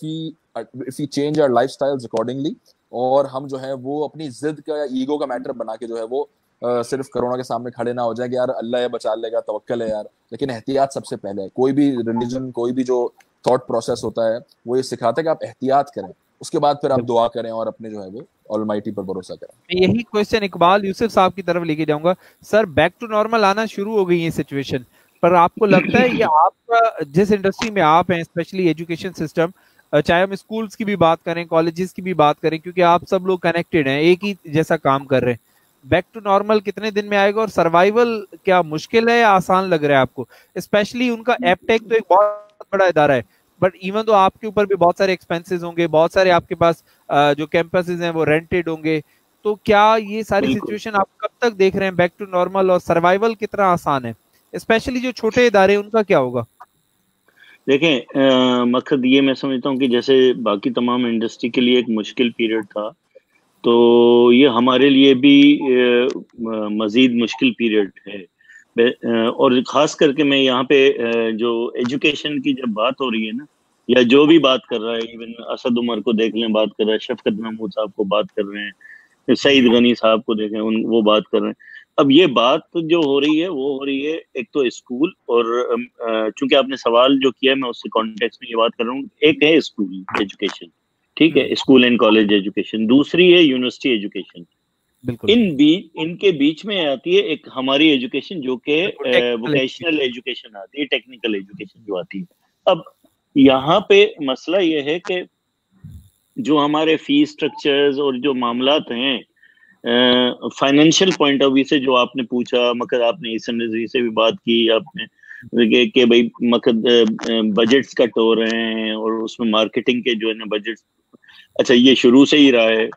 we change our lifestyles accordingly. और हम जो है वो अपनी जिद का या ईगो का मैटर बना के जो है वो सिर्फ कोरोना के सामने खड़े ना हो जाए कि यार अल्लाह है बचा लेगा, तवक्कल है यार। लेकिन एहतियात सबसे पहले है। कोई भी रिलीजन, कोई भी जो थॉट प्रोसेस होता है वो ये सिखाता है कि आप एहतियात करें, उसके बाद फिर आप दुआ करें और अपने जो है वो ऑलमाइटी पर भरोसा करें। यही क्वेश्चन इकबाल यूसुफ साहब की तरफ लेके जाऊंगा। सर, बैक टू नॉर्मल आना शुरू हो गई है सिचुएशन, पर आपको लगता है ये आपका जिस इंडस्ट्री में आप हैं, स्पेशली एजुकेशन सिस्टम, चाहे हम स्कूल्स की भी बात करें, कॉलेजेस की भी बात करें, क्योंकि आप सब लोग कनेक्टेड हैं, एक ही जैसा काम कर रहे हैं, बैक टू नॉर्मल कितने दिन में आएगा और सर्वाइवल क्या मुश्किल है या आसान लग रहा है आपको? स्पेशली उनका एपटेक तो एक बहुत बड़ा इदारा है, बट इवन तो आपके ऊपर भी बहुत सारे एक्सपेंसेस होंगे, बहुत सारे आपके पास जो कैंपसेस हैं वो रेंटेड होंगे, तो क्या ये सारी सिचुएशन आप कब तक देख रहे हैं बैक टू नॉर्मल, और सर्वाइवल कितना आसान है? स्पेशली जो छोटे इदारे उनका क्या होगा? देखें मकसद ये मैं समझता हूँ कि जैसे बाकी तमाम इंडस्ट्री के लिए एक मुश्किल पीरियड था, तो ये हमारे लिए भी मजीद मुश्किल पीरियड है। और खास करके मैं यहाँ पे जो एजुकेशन की जब बात हो रही है ना, या जो भी बात कर रहा है, इवन असद उमर को देख लें बात कर रहा है, शफकत महमूद साहब को बात कर रहे हैं, सईद गनी साहब को देखें वो बात कर रहे हैं। अब ये बात जो हो रही है वो हो रही है एक तो स्कूल, और चूंकि आपने सवाल जो किया मैं उससे कॉन्टेक्स्ट में ये बात कर रहा हूँ। एक है स्कूल एजुकेशन, ठीक है, स्कूल एंड कॉलेज एजुकेशन, दूसरी है यूनिवर्सिटी एजुकेशन। इनके बीच में आती है एक हमारी एजुकेशन जो कि वोकेशनल एजुकेशन आती है, टेक्निकल एजुकेशन जो आती है। अब यहाँ पे मसला ये है कि जो हमारे फीस स्ट्रक्चर्स और जो मामलात हैं फाइनेंशियल पॉइंट ऑफ व्यू से, जो आपने पूछा, मकद आपने इस नजरिए से भी बात की आपने कि भाई मकद बजट्स कट हो रहे हैं और उसमें मार्केटिंग के जो है ना बजट्स, अच्छा ये शुरू से ही रहा है,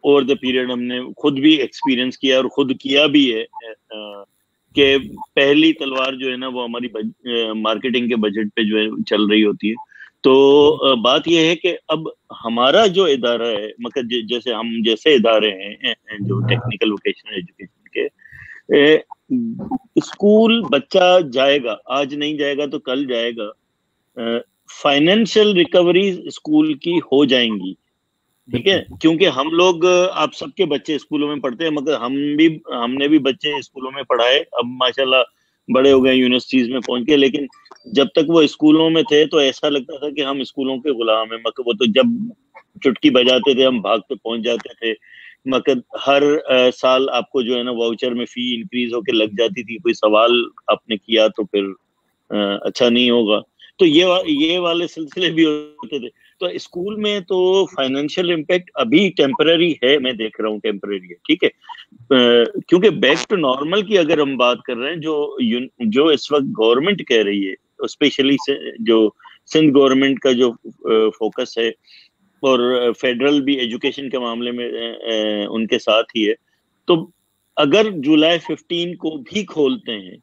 ओवर द पीरियड हमने खुद भी एक्सपीरियंस किया और खुद किया भी है कि पहली तलवार जो है ना वो हमारी मार्केटिंग के बजट पे जो है चल रही होती है। तो बात यह है कि अब हमारा जो इदारा है, मतलब जैसे इदारे हैं जो टेक्निकल वोकेशनल एजुकेशन के, स्कूल बच्चा जाएगा, आज नहीं जाएगा तो कल जाएगा, फाइनेंशियल रिकवरी स्कूल की हो जाएंगी, ठीक है, क्योंकि हम लोग, आप सबके बच्चे स्कूलों में पढ़ते हैं, मगर हमने भी बच्चे स्कूलों में पढ़ाए, अब माशाल्लाह बड़े हो गए, यूनिवर्सिटीज में पहुंच गए, लेकिन जब तक वो स्कूलों में थे तो ऐसा लगता था कि हम स्कूलों के गुलाम हैं। मगर वो तो जब चुटकी बजाते थे हम भाग पे पहुंच जाते थे। मगर हर साल आपको जो है ना वाउचर में फी इंक्रीज होके लग जाती थी, कोई सवाल आपने किया तो फिर अच्छा नहीं होगा, तो ये वाले सिलसिले भी होते थे। तो स्कूल में तो फाइनेंशियल इम्पैक्ट अभी टेम्पररी है, मैं देख रहा हूँ टेम्पररी है, ठीक है, क्योंकि बैक टू नॉर्मल की अगर हम बात कर रहे हैं, जो इस वक्त गवर्नमेंट कह रही है, स्पेशली जो सिंध गवर्नमेंट का जो फोकस है, और फेडरल भी एजुकेशन के मामले में उनके साथ ही है, तो अगर जुलाई 15 को भी खोलते हैं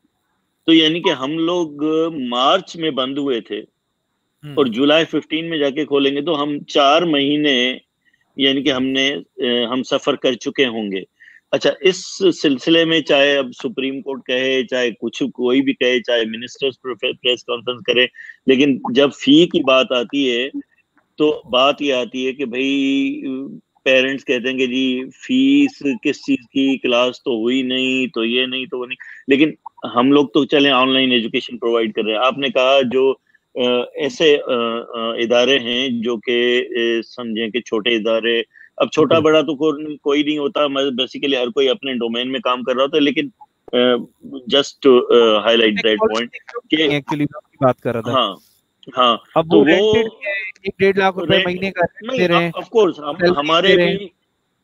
तो यानी कि हम लोग मार्च में बंद हुए थे और जुलाई 15 में जाके खोलेंगे तो हम 4 महीने यानी कि हम सफर कर चुके होंगे। अच्छा, इस सिलसिले में चाहे अब सुप्रीम कोर्ट कहे, चाहे कोई भी कहे, चाहे मिनिस्टर्स प्रेस कॉन्फ्रेंस करे, लेकिन जब फी की बात आती है तो बात ये आती है कि भाई पेरेंट्स कहते हैं कि जी फीस किस चीज की, क्लास तो हुई नहीं, तो ये नहीं, तो वो नहीं, लेकिन हम लोग तो चले ऑनलाइन एजुकेशन प्रोवाइड कर रहे हैं। आपने कहा जो ऐसे इदारे हैं जो कि समझें कि छोटे इदारे, अब छोटा बड़ा तो कोई नहीं होता, बेसिकली हर कोई अपने डोमेन में काम कर रहा होता है, लेकिन जस्ट हाईलाइट दैट पॉइंट कि एक्चुअली बात कर रहा था। हाँ, अब तो वो 1.5 लाख रुपए महीने का दे रहे हैं, ऑफ कोर्स हमारे भी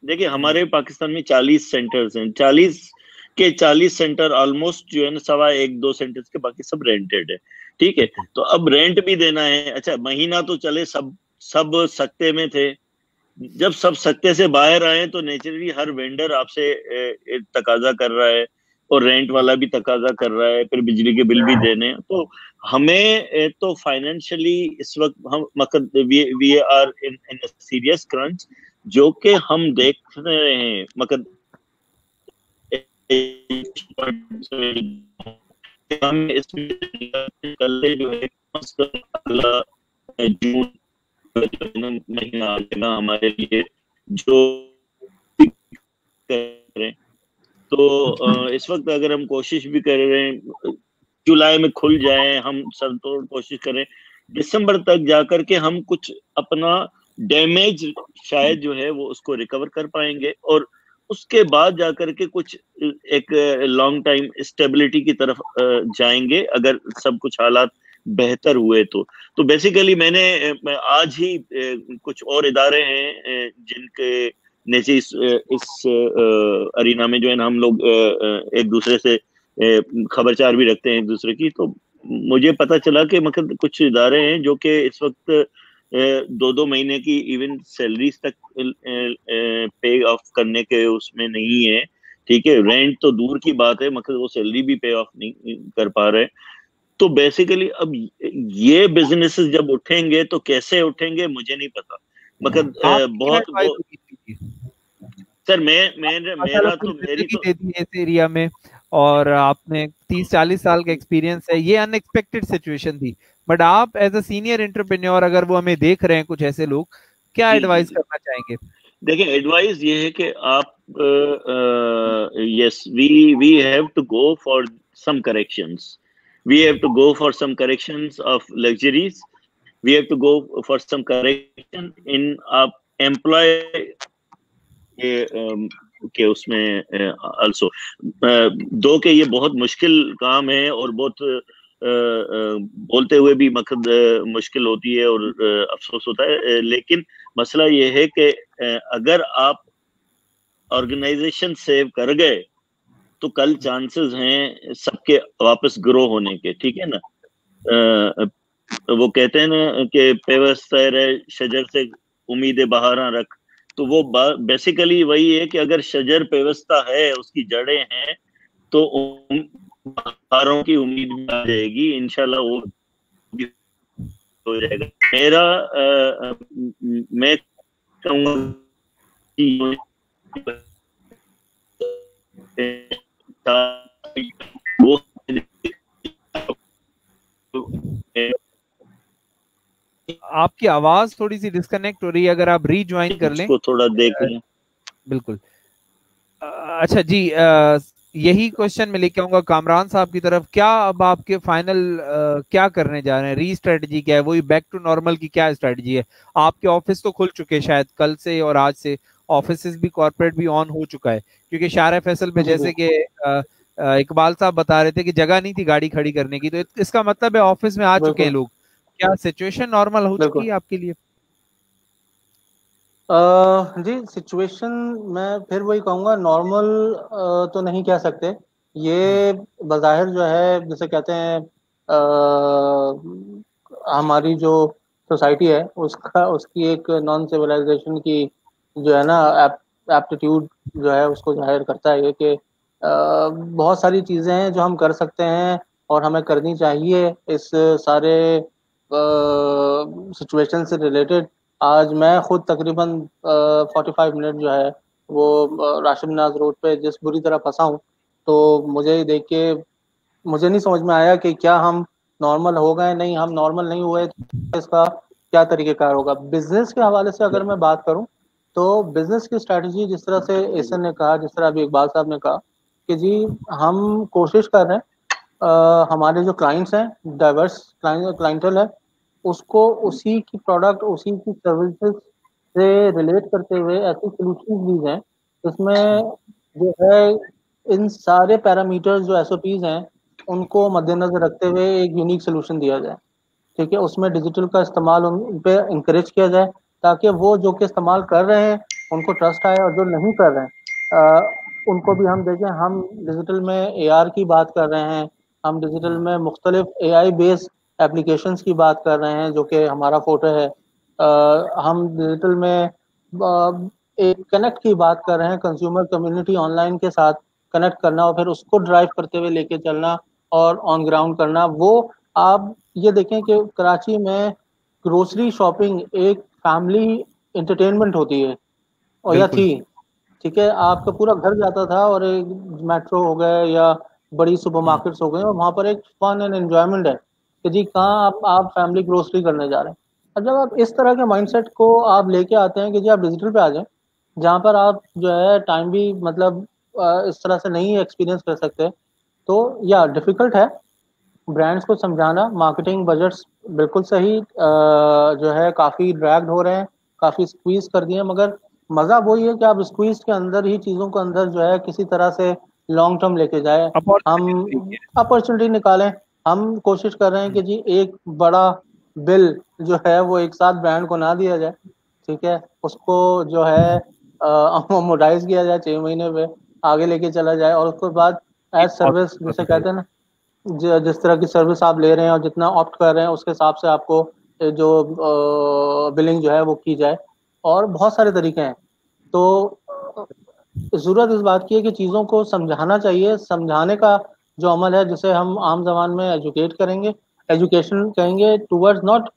देखिए हमारे पाकिस्तान में 40 सेंटर्स हैं, 40 के 40 सेंटर ऑलमोस्ट जो है ना 1.25-2 सेंटर्स के बाकी सब रेंटेड है, ठीक है। तो अब रेंट भी देना है। अच्छा महीना तो चले सब सख्ते में थे, जब सब सख्ते से बाहर आए तो नेचुरली हर वेंडर आपसे तकाजा कर रहा है और रेंट वाला भी तकाजा कर रहा है, फिर बिजली के बिल भी देने हैं। तो हमें तो फाइनेंशियली इस वक्त हम मतलब we are in serious crunch, जो कि हम देख रहे हैं मतलब हम इसमें कल जो है जून महीना आएगा हमारे लिए जो करें। तो इस वक्त अगर हम कोशिश भी कर रहे हैं जुलाई में खुल जाए, हम सरतोड़ कोशिश करें दिसंबर तक जाकर के हम कुछ अपना डैमेज शायद जो है वो उसको रिकवर कर पाएंगे, और उसके बाद जाकर के कुछ एक लॉन्ग टाइम स्टेबिलिटी की तरफ जाएंगे अगर सब कुछ हालात बेहतर हुए तो बेसिकली मैंने आज ही कुछ और इदारे हैं जिनके नीचे इस अरीना में जो है ना हम लोग एक दूसरे से खबरचार भी रखते हैं एक दूसरे की। तो मुझे पता चला कि मतलब कुछ इदारे हैं जो कि इस वक्त 2-2 महीने की इवन सैलरीज तक पे ऑफ करने के उसमें नहीं है, ठीक है। रेंट तो दूर की बात है, मतलब वो सैलरी भी पे ऑफ नहीं कर पा रहे। तो बेसिकली अब ये बिजनेसेस जब उठेंगे तो कैसे उठेंगे मुझे नहीं पता, मतलब बहुत सर मेरा तो मेरी तो इस एरिया में, और आपने 30-40 साल का एक्सपीरियंस है, ये अनएक्सपेक्टेड सिचुएशन थी, बट आप एज अ सीनियर एंटरप्रेन्योर अगर वो हमें देख रहे हैं कुछ ऐसे लोग, क्या एडवाइस करना चाहेंगे? देखिए एडवाइस ये है कि आप yes we have to go for some corrections, we have to go for some corrections of luxuries, we have to go for some correction in employee के उसमें also दो के ये बहुत मुश्किल काम है और बहुत बोलते हुए भी मतलब मुश्किल होती है और अफसोस होता है, लेकिन मसला ये है कि अगर आप ऑर्गेनाइजेशन सेव कर गए तो कल चांसेस हैं सबके वापस ग्रो होने के, ठीक है ना। वो कहते हैं ना कि पेवस्तर शजर से उम्मीदें बहारा रख, तो वो बेसिकली वही है कि अगर शजर पेवस्ता है, उसकी जड़ें हैं, तो बहारों की उम्मीद भी आ जाएगी, इंशाल्लाह वो भी हो जाएगा। मेरा मैं कहूँगा कि वो आपकी आवाज थोड़ी सी डिस्कनेक्ट हो रही है, अगर आप रीज्वाइन कर लें थोड़ा देख लें। बिल्कुल। अच्छा जी, यही क्वेश्चन मैं लेके आऊंगा कामरान साहब की तरफ। क्या अब आपके फाइनल क्या करने जा रहे हैं, री स्ट्रेटजी क्या है, वही बैक टू नॉर्मल की क्या स्ट्रेटजी है? आपके ऑफिस तो खुल चुके शायद कल से, और आज से ऑफिस भी कॉर्पोरेट भी ऑन हो चुका है, क्योंकि शार फैसल में जैसे कि इकबाल साहब बता रहे थे कि जगह नहीं थी गाड़ी खड़ी करने की, तो इसका मतलब है ऑफिस में आ चुके हैं लोग। क्या सिचुएशन नॉर्मल हो चुकी है आपके लिए? जी सिचुएशन मैं फिर वही कहूँगा, नॉर्मल तो नहीं कह सकते। ये बज़ाहिर जो है जैसे कहते हैं हमारी जो सोसाइटी है उसकी एक नॉन सिविलाइजेशन की जो है ना एप्टीट्यूड जो है उसको जाहिर करता है कि बहुत सारी चीज़ें हैं जो हम कर सकते हैं और हमें करनी चाहिए इस सारे सिचुएशन से रिलेटेड। आज मैं खुद तकरीबन 45 मिनट जो है वो राशिद मिनाज रोड पे जिस बुरी तरह फंसा हूँ, तो मुझे देख के मुझे नहीं समझ में आया कि क्या हम नॉर्मल हो गए। नहीं, हम नॉर्मल नहीं हुए, तो इसका क्या तरीक़ेकार होगा। बिजनेस के हवाले से अगर मैं बात करूँ तो बिजनेस की स्ट्रैटेजी जिस तरह से एसन ने कहा, जिस तरह अभी इकबाल साहब ने कहा कि जी हम कोशिश कर रहे हैं हमारे जो क्लाइंट्स हैं, डाइवर्स क्लाइंटल है, उसको उसी की प्रोडक्ट उसी की सर्विसेज से रिलेट करते हुए ऐसी सॉल्यूशंस दी जाएं जिसमें जो है इन सारे पैरामीटर्स जो एसओपीज हैं उनको मद्देनजर रखते हुए एक यूनिक सोल्यूशन दिया जाए, ठीक है। उसमें डिजिटल का इस्तेमाल उन पे इंकरेज किया जाए ताकि वो जो कि इस्तेमाल कर रहे हैं उनको ट्रस्ट आए, और जो नहीं कर रहे हैं उनको भी हम देखें। हम डिजिटल में AR की बात कर रहे हैं, हम डिजिटल में मुख्तलिफ AI बेस्ड एप्लीकेशंस की बात कर रहे हैं जो कि हमारा फोटो है। हम डिजिटल में एक कनेक्ट की बात कर रहे हैं, कंज्यूमर कम्युनिटी ऑनलाइन के साथ कनेक्ट करना और फिर उसको ड्राइव करते हुए लेके चलना और ऑन ग्राउंड करना। वो आप ये देखें कि कराची में ग्रोसरी शॉपिंग एक फैमिली एंटरटेनमेंट होती है, और या थी, ठीक है। आपका पूरा घर जाता था और एक मेट्रो हो गए या बड़ी सुपरमार्केट्स हो गए और वहाँ पर एक फन एंड एंजॉयमेंट है कि जी कहाँ आप फैमिली ग्रोसरी करने जा रहे हैं। और जब आप इस तरह के माइंडसेट को आप लेके आते हैं कि जी आप डिजिटल पे आ जाएं, जहाँ पर आप जो है टाइम भी मतलब इस तरह से नहीं एक्सपीरियंस कर सकते, तो या डिफ़िकल्ट है ब्रांड्स को समझाना। मार्केटिंग बजट्स बिल्कुल सही जो है काफ़ी ड्रैग्ड हो रहे हैं, काफ़ी स्क्वीज कर दिए, मगर मज़ा वही है कि आप स्क्वीज के अंदर ही चीज़ों को अंदर जो है किसी तरह से लॉन्ग टर्म लेके जाए, हम अपॉर्चुनिटी निकालें। हम कोशिश कर रहे हैं कि जी एक बड़ा बिल जो है वो एक साथ ब्रांड को ना दिया जाए, ठीक है, उसको जो है अमोडाइज किया जाए, 6 महीने पे आगे लेके चला जाए, और उसके बाद एज सर्विस जिसे कहते हैं ना, जिस तरह की सर्विस आप ले रहे हैं और जितना ऑप्ट कर रहे हैं उसके हिसाब से आपको जो बिलिंग जो है वो की जाए। और बहुत सारे तरीके हैं। तो ज़रूरत इस बात की है कि चीज़ों को समझाना चाहिए। समझाने का जो अमल है जिसे हम आम जबान में एजुकेट करेंगे, एजुकेशन कहेंगे towards not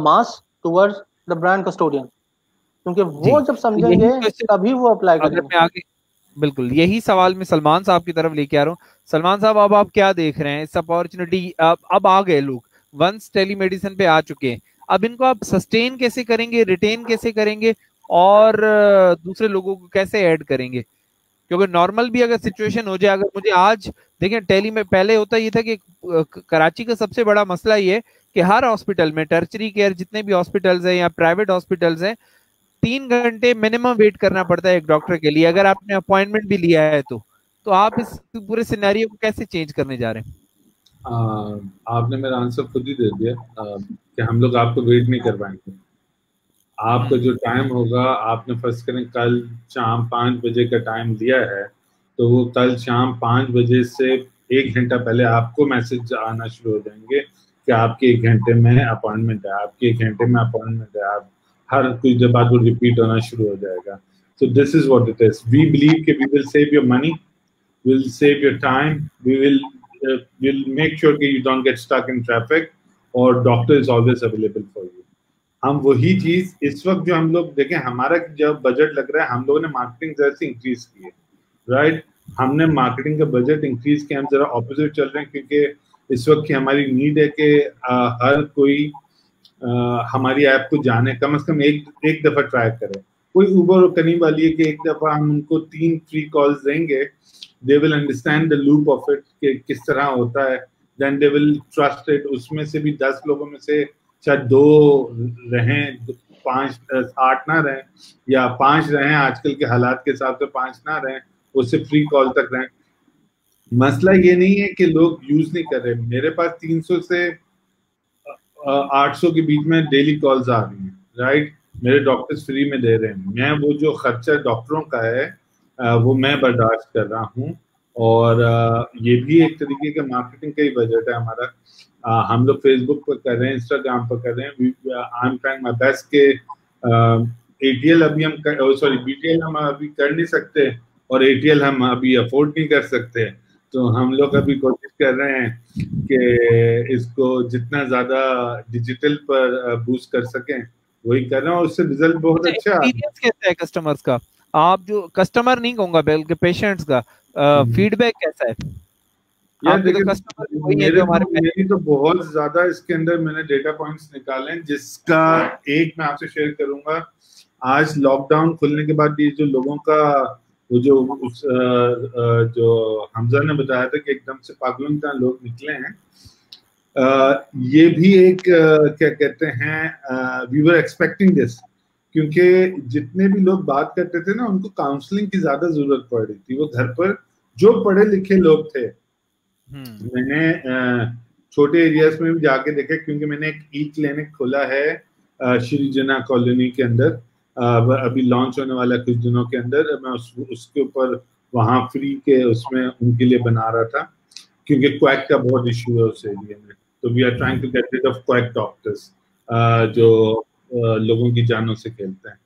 mass, towards the brand custodian, क्योंकि वो जब समझेंगे तभी वो अप्लाई करेंगे। आगे बिल्कुल यही सवाल मैं सलमान साहब की तरफ लेके आ रहा हूँ। सलमान साहब, अब आप क्या देख रहे हैं इस अपॉर्चुनिटी? अब आ गए लोग, वंस टेलीमेडिसिन पे आ चुके हैं, अब इनको आप सस्टेन कैसे करेंगे, रिटेन कैसे करेंगे और दूसरे लोगों को कैसे ऐड करेंगे? क्योंकि नॉर्मल भी अगर सिचुएशन हो जाए, अगर मुझे आज देखें टेली में, पहले होता ये था कि कराची का सबसे बड़ा मसला ये कि हर हॉस्पिटल में टर्चरी केयर जितने भी हॉस्पिटल्स हैं या प्राइवेट हॉस्पिटल्स हैं, 3 घंटे मिनिमम वेट करना पड़ता है एक डॉक्टर के लिए, अगर आपने अपॉइंटमेंट भी लिया है तो आप इस पूरे सिनेरियो को कैसे चेंज करने जा रहे हैं? आपने मेरा आंसर खुद ही दे दिया कि हम लोग आपको वेट नहीं करवाएंगे। आपका जो टाइम होगा, आपने फर्स्ट करें कल शाम 5 बजे का टाइम दिया है, तो वो कल शाम 5 बजे से 1 घंटा पहले आपको मैसेज आना शुरू हो जाएंगे कि आपके 1 घंटे में अपॉइंटमेंट है, आपके 1 घंटे में अपॉइंटमेंट है। आप हर कुछ जब बात वो रिपीट होना शुरू हो जाएगा। So this is what it is. We believe that we will save your money, we'll save your time, we'll make sure that you don't get stuck in traffic, और doctor is always available for you. हम वही चीज इस वक्त जो हम लोग देखें, हमारा जब बजट लग रहा है, हम लोगों ने मार्केटिंग जरा से इंक्रीज की है, राइट? हमने मार्केटिंग का बजट इंक्रीज किया, हम जरा ऑपोजिट चल रहे हैं, क्योंकि इस वक्त की हमारी नीड है कि हर कोई हमारी ऐप को जाने, कम से कम एक दफा ट्राई करें। कोई उबर करने वाली है कि एक दफा हम उनको 3 फ्री कॉल्स देंगे, they will understand the loop of it कि किस तरह होता है, then they will trust it. उसमें से भी 10 लोगों में से शायद 2 रहें, 5 8 ना रहें, या 5 रहें, आजकल के हालात के हिसाब से 5 ना रहें, उससे फ्री कॉल तक रहें। मसला ये नहीं है कि लोग यूज नहीं कर रहे। मेरे पास 300 से 800 के बीच में डेली कॉल्स आ रही हैं, राइट? मेरे डॉक्टर्स फ्री में दे रहे हैं। मैं वो जो खर्चा डॉक्टरों का है वो मैं बर्दाश्त कर रहा हूँ, और ये भी एक तरीके का मार्केटिंग का ही बजट है हमारा। हम लोग फेसबुक पर कर रहे हैं, इंस्टाग्राम पर कर रहे हैं। I am trying my best के ATL अभी हम BTL हम अभी कर नहीं सकते, और ATL हम अभी अफोर्ड नहीं कर सकते, तो हम लोग अभी कोशिश कर रहे हैं कि इसको जितना ज्यादा डिजिटल पर बूस्ट कर सकें वही कर रहे हैं, और उससे रिजल्ट बहुत अच्छा है। एक्सपीरियंस कैसा है कस्टमर्स का? आप जो कस्टमर नहीं कहूंगा बल्कि पेशेंट्स का फीडबैक कैसा है? यार देखिए, मेरी तो बहुत ज्यादा इसके अंदर मैंने डेटा पॉइंट्स निकाले हैं, जिसका एक मैं आपसे शेयर करूंगा। आज लॉकडाउन खुलने के बाद ये जो लोगों का वो जो हमजा ने बताया था कि एकदम से पागलों की तरह लोग निकले हैं, ये भी एक क्या कहते हैं, वी वर एक्सपेक्टिंग दिस, क्योंकि जितने भी लोग बात करते थे ना, उनको काउंसलिंग की ज्यादा जरूरत पड़ रही थी। वो घर पर जो पढ़े लिखे लोग थे, मैंने छोटे एरियाज में भी जाके देखा, क्योंकि मैंने एक ई क्लिनिक खोला है श्री जना कॉलोनी के अंदर, अभी लॉन्च होने वाला है कुछ दिनों के अंदर। मैं उसके ऊपर वहाँ फ्री के उसमें उनके लिए बना रहा था, क्योंकि क्वैक का बहुत इशू है उस एरिया में। तो we are trying to get rid of quack doctors जो लोगों की जानों से खेलते हैं।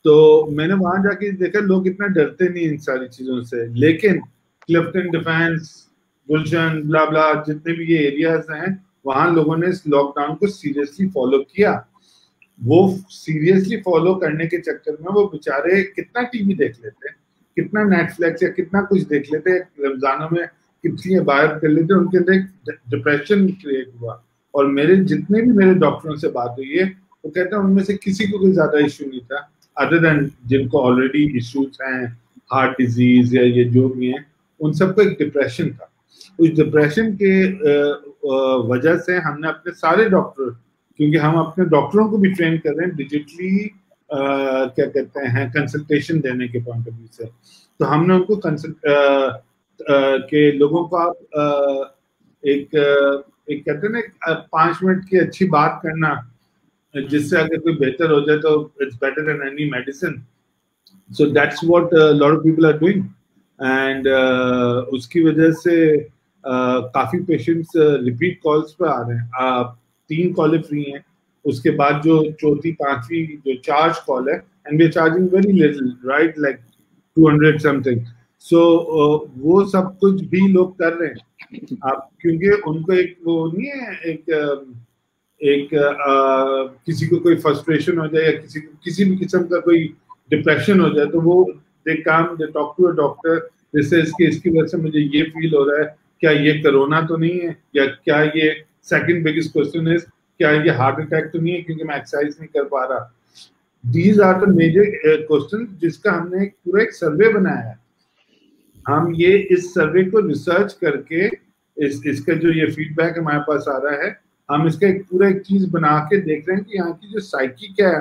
तो मैंने वहां जाके देखा लोग इतना डरते नहीं इन सारी चीजों से, लेकिन क्लिफ्टन डिफेंस, गुलशन, ब्ला ब्ला, जितने भी ये एरियाज हैं, वहां लोगों ने इस लॉकडाउन को सीरियसली फॉलो किया। वो सीरियसली फॉलो करने के चक्कर में वो बेचारे कितना टीवी देख लेते, कितना नेटफ्लिक्स या कितना कुछ देख लेते, रमजानों में कितनी बाहर कर लेते, उनके अंदर एक डिप्रेशन क्रिएट हुआ। और मेरे जितने भी मेरे डॉक्टरों से बात हुई है, वो कहते हैं उनमें से किसी को कोई ज्यादा इश्यू नहीं था, अदर देन जिनको ऑलरेडी इश्यूज हैं, हार्ट डिजीज या ये जो भी हैं, उन सबको एक डिप्रेशन था। उस डिप्रेशन के वजह से हमने अपने सारे डॉक्टर, क्योंकि हम अपने डॉक्टरों को भी ट्रेन कर रहे हैं डिजिटली, क्या कहते हैं, कंसल्टेशन देने के पॉइंट ऑफ व्यू से, तो हमने उनको के लोगों को आप एक कहते हैं ना 5 मिनट की अच्छी बात करना, जिससे अगर कोई बेहतर हो जाए तो it's better than any medicine. So that's what lot of people are doing, and उसकी वजह से काफी पेशेंट्स रिपीट कॉल्स पे आ रहे हैं। 3 कॉलें फ्री हैं, उसके बाद जो चौथी पांचवी जो चार्ज कॉल है, and we are charging very little, right, like 200 something. So वो सब कुछ भी लोग कर रहे हैं आप, क्योंकि उनको एक वो नहीं है, एक किसी को कोई फ्रस्ट्रेशन हो जाए या किसी भी किस्म का कोई डिप्रेशन हो जाए, तो वो they talk to a doctor, जैसे इसकी वजह से मुझे ये फील हो रहा है, क्या ये कोरोना तो नहीं है, या क्या ये सेकंड बिगेस्ट क्वेश्चन इज क्या ये हार्ट अटैक तो नहीं है क्योंकि मैं एक्सरसाइज नहीं कर पा रहा। These are the major question, जिसका हमने पूरा एक सर्वे बनाया है। हम ये इस सर्वे को रिसर्च करके इसका जो ये फीडबैक हमारे पास आ रहा है, हम इसका एक पूरा एक चीज बना के देख रहे हैं कि यहाँ की जो साइकी क्या है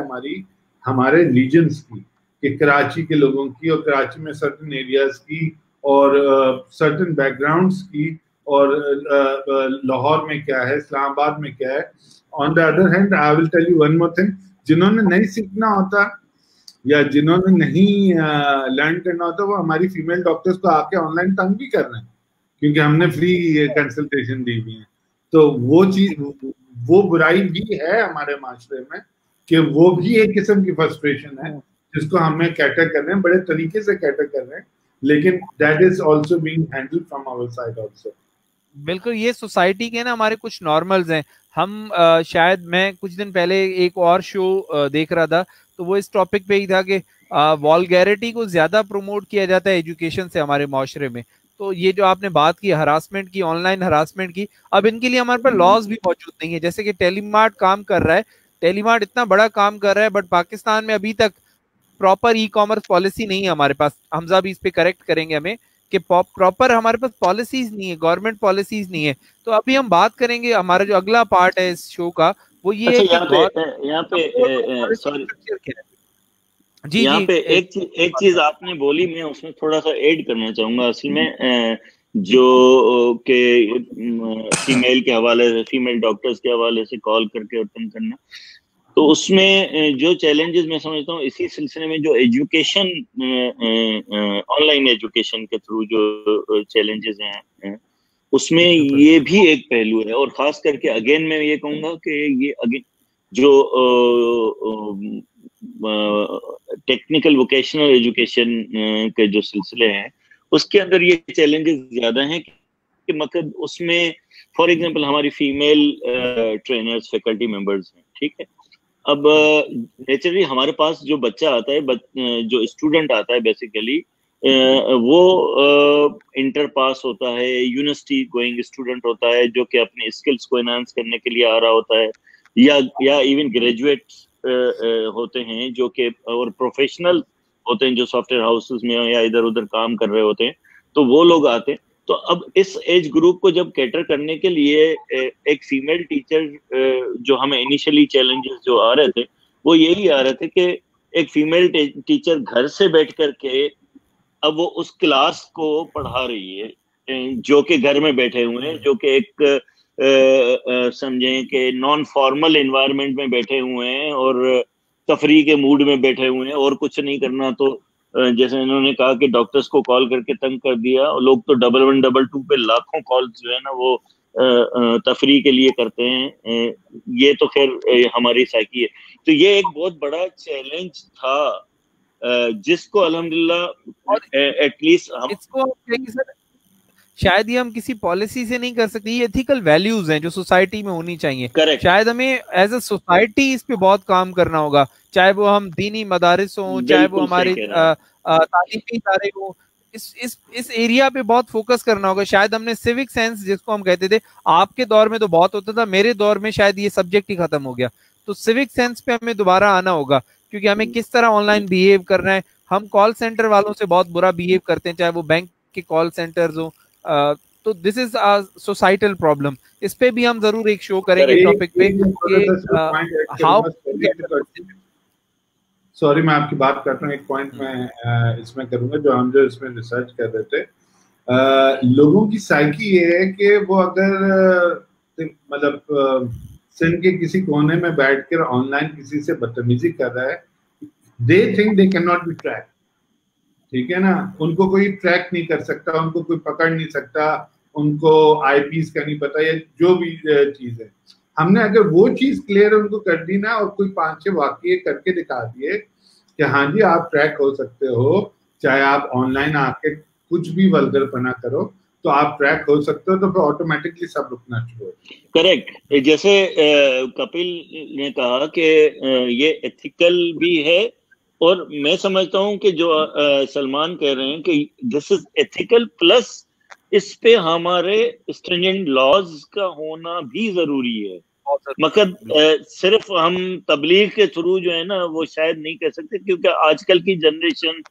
हमारे रीजन्स की, कि कराची के लोगों की, और कराची में सर्टन एरियाज की, और सर्टन बैकग्राउंड्स की, और लाहौर में क्या है, इस्लामाबाद में क्या है। On the other hand I will tell you one more thing, जिन्होंने नहीं सीखना होता या जिन्होंने नहीं लर्न करना होता, वो हमारी फीमेल डॉक्टर्स को आके ऑनलाइन तंग भी कर रहे हैं, क्योंकि हमने फ्री कंसल्टेशन दी हुई है। तो वो चीज, वो बुराई भी है हमारे माशरे में, कि वो भी एक किस्म की फ्रस्ट्रेशन है, जिसको हमें कैटर कर रहे हैं, बड़े तरीके से कैटर कर रहे हैं, लेकिन that is also being handled from our side also. बिल्कुल, ये सोसाइटी के ना हमारे कुछ नॉर्मल्स हैं। हम शायद मैं कुछ दिन पहले एक और शो देख रहा था, तो वो इस टॉपिक पे ही था कि वल्गैरिटी को ज्यादा प्रमोट किया जाता है एजुकेशन से हमारे माशरे में। तो ये जो आपने बात की हरासमेंट की, ऑनलाइन हरासमेंट की, अब इनके लिए हमारे पास लॉज भी मौजूद नहीं है। जैसे कि टेलीमार्ट काम कर रहा है, टेलीमार्ट इतना बड़ा काम कर रहा है, बट पाकिस्तान में अभी तक प्रॉपर ई कॉमर्स पॉलिसी नहीं है हमारे पास। हमजा भी इस पे करेक्ट करेंगे हमें कि प्रॉपर हमारे पास पॉलिसीज नहीं है, गवर्नमेंट पॉलिसीज नहीं है। तो अभी हम बात करेंगे, हमारा जो अगला पार्ट है इस शो का वो ये है कि यहाँ पे सॉरी जी यहाँ पे एक चीज आपने बोली, मैं उसमें थोड़ा सा ऐड करना चाहूंगा। असल में जो के फीमेल के हवाले से, फीमेल डॉक्टर्स के हवाले से कॉल करके और तंग करना, तो उसमें जो चैलेंजेस मैं समझता हूँ इसी सिलसिले में, जो एजुकेशन, ऑनलाइन एजुकेशन के थ्रू जो चैलेंजेस हैं, उसमें ये भी एक पहलू है। और खास करके अगेन मैं ये कहूँगा कि ये अगेन जो टेक्निकल वोकेशनल एजुकेशन के जो सिलसिले हैं, उसके अंदर ये चैलेंजेस ज्यादा हैं कि मतलब उसमें फॉर एग्जांपल हमारी फीमेल ट्रेनर्स, फैकल्टी मेंबर्स हैं, ठीक है। अब नेचुरली हमारे पास जो बच्चा आता है, जो स्टूडेंट आता है, बेसिकली वो इंटर पास होता है, यूनिवर्सिटी गोइंग स्टूडेंट होता है, जो कि अपने स्किल्स को एनहांस करने के लिए आ रहा होता है, या इवन ग्रेजुएट होते हैं जो कि, और प्रोफेशनल होते हैं जो सॉफ्टवेयर हाउसेस में या इधर उधर काम कर रहे होते हैं, तो वो लोग आते हैं। तो अब इस एज ग्रुप को जब कैटर करने के लिए एक फीमेल टीचर, जो हमें इनिशियली चैलेंजेस जो आ रहे थे वो यही आ रहे थे कि एक फीमेल टीचर घर से बैठ करके अब वो उस क्लास को पढ़ा रही है जो कि घर में बैठे हुए हैं, जो कि एक समझें कि नॉन फॉर्मल एनवायरनमेंट में बैठे हुए हैं, और तफरी के मूड में बैठे हुए हैं और कुछ नहीं करना, तो जैसे इन्होंने कहा कि डॉक्टर्स को कॉल करके तंग कर दिया, और लोग तो 11 11 पे लाखों कॉल्स जो है ना वो तफरी के लिए करते हैं। ये तो खैर हमारी साइकी है। तो ये एक बहुत बड़ा चैलेंज था जिसको अल्हम्दुलिल्लाह एटलीस्ट हम इसको सर शायद ही हम किसी पॉलिसी से नहीं कर सकते, ये एथिकल वैल्यूज हैं जो सोसाइटी में होनी चाहिए। करेक्ट। शायद हमें एज अ सोसाइटी इस पे बहुत काम करना होगा, चाहे वो हम दीनी मदारिस हों, चाहे वो हमारे तालीमी इदारे हों, इस एरिया पे बहुत फोकस करना होगा। शायद हमने सिविक सेंस जिसको हम कहते थे, आपके दौर में तो बहुत होता था, मेरे दौर में शायद ये सब्जेक्ट ही खत्म हो गया। तो सिविक सेंस पे हमें दोबारा आना होगा, क्योंकि हमें किस तरह ऑनलाइन बिहेव करना है। हम कॉल सेंटर वालों से बहुत बुरा बिहेव करते हैं, चाहे वो बैंक के कॉल सेंटर्स हो। तो this is a societal problem. इस पे भी हम जरूर एक शो करेंगे टॉपिक पे कि हाउ। सॉरी मैं आपकी बात करता हूँ, एक पॉइंट मैं इसमें करूंगा जो हम जो इसमें रिसर्च कर रहे थे। लोगों की साइकी ये है कि वो अगर मतलब सिंध के किसी कोने में बैठकर ऑनलाइन किसी से बदतमीजी कर रहा है, they think they can not be track. ठीक है ना, उनको कोई ट्रैक नहीं कर सकता, उनको कोई पकड़ नहीं सकता, उनको आईपीस का नहीं पता, या जो भी चीज है। हमने अगर वो चीज क्लियर उनको कर दी ना, और कोई 5-6 वाक्य करके दिखा दिए कि हाँ जी आप ट्रैक हो सकते हो, चाहे आप ऑनलाइन आके कुछ भी वल्गरपना करो तो आप ट्रैक हो सकते हो, तो फिर ऑटोमेटिकली सब रुकना शुरू हो। करेक्ट। जैसे कपिल ने कहा कि ये एथिकल भी है, और मैं समझता हूं कि जो सलमान कह रहे हैं कि दिस इज एथिकल प्लस इस पे हमारे स्ट्रिंजेंट लॉज का होना भी जरूरी है। मकसद सिर्फ हम तबलीग के थ्रू जो है ना वो शायद नहीं कह सकते, क्योंकि आजकल की जनरेशन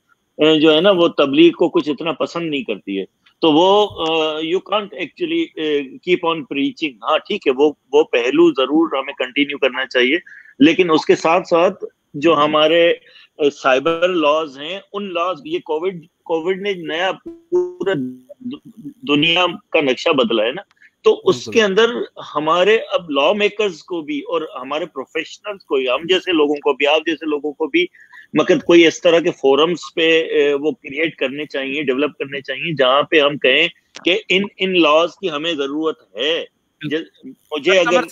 जो है ना वो तबलीग को कुछ इतना पसंद नहीं करती है, तो वो you can't actually keep on preaching. हाँ ठीक है, वो पहलू जरूर हमें कंटिन्यू करना चाहिए, लेकिन उसके साथ साथ जो हमारे साइबर लॉज हैं, उन लॉज, ये कोविड ने नया पूरा दुनिया का नक्शा बदला है ना, तो उसके अंदर हमारे अब लॉ मेकर्स को भी और हमारे प्रोफेशनल्स को, हम जैसे लोगों को भी, आप जैसे लोगों को भी मतलब कोई इस तरह के फोरम्स पे वो क्रिएट करने चाहिए, डेवलप करने चाहिए, जहां पे हम कहें कि इन लॉज की हमें जरूरत है। मुझे अगर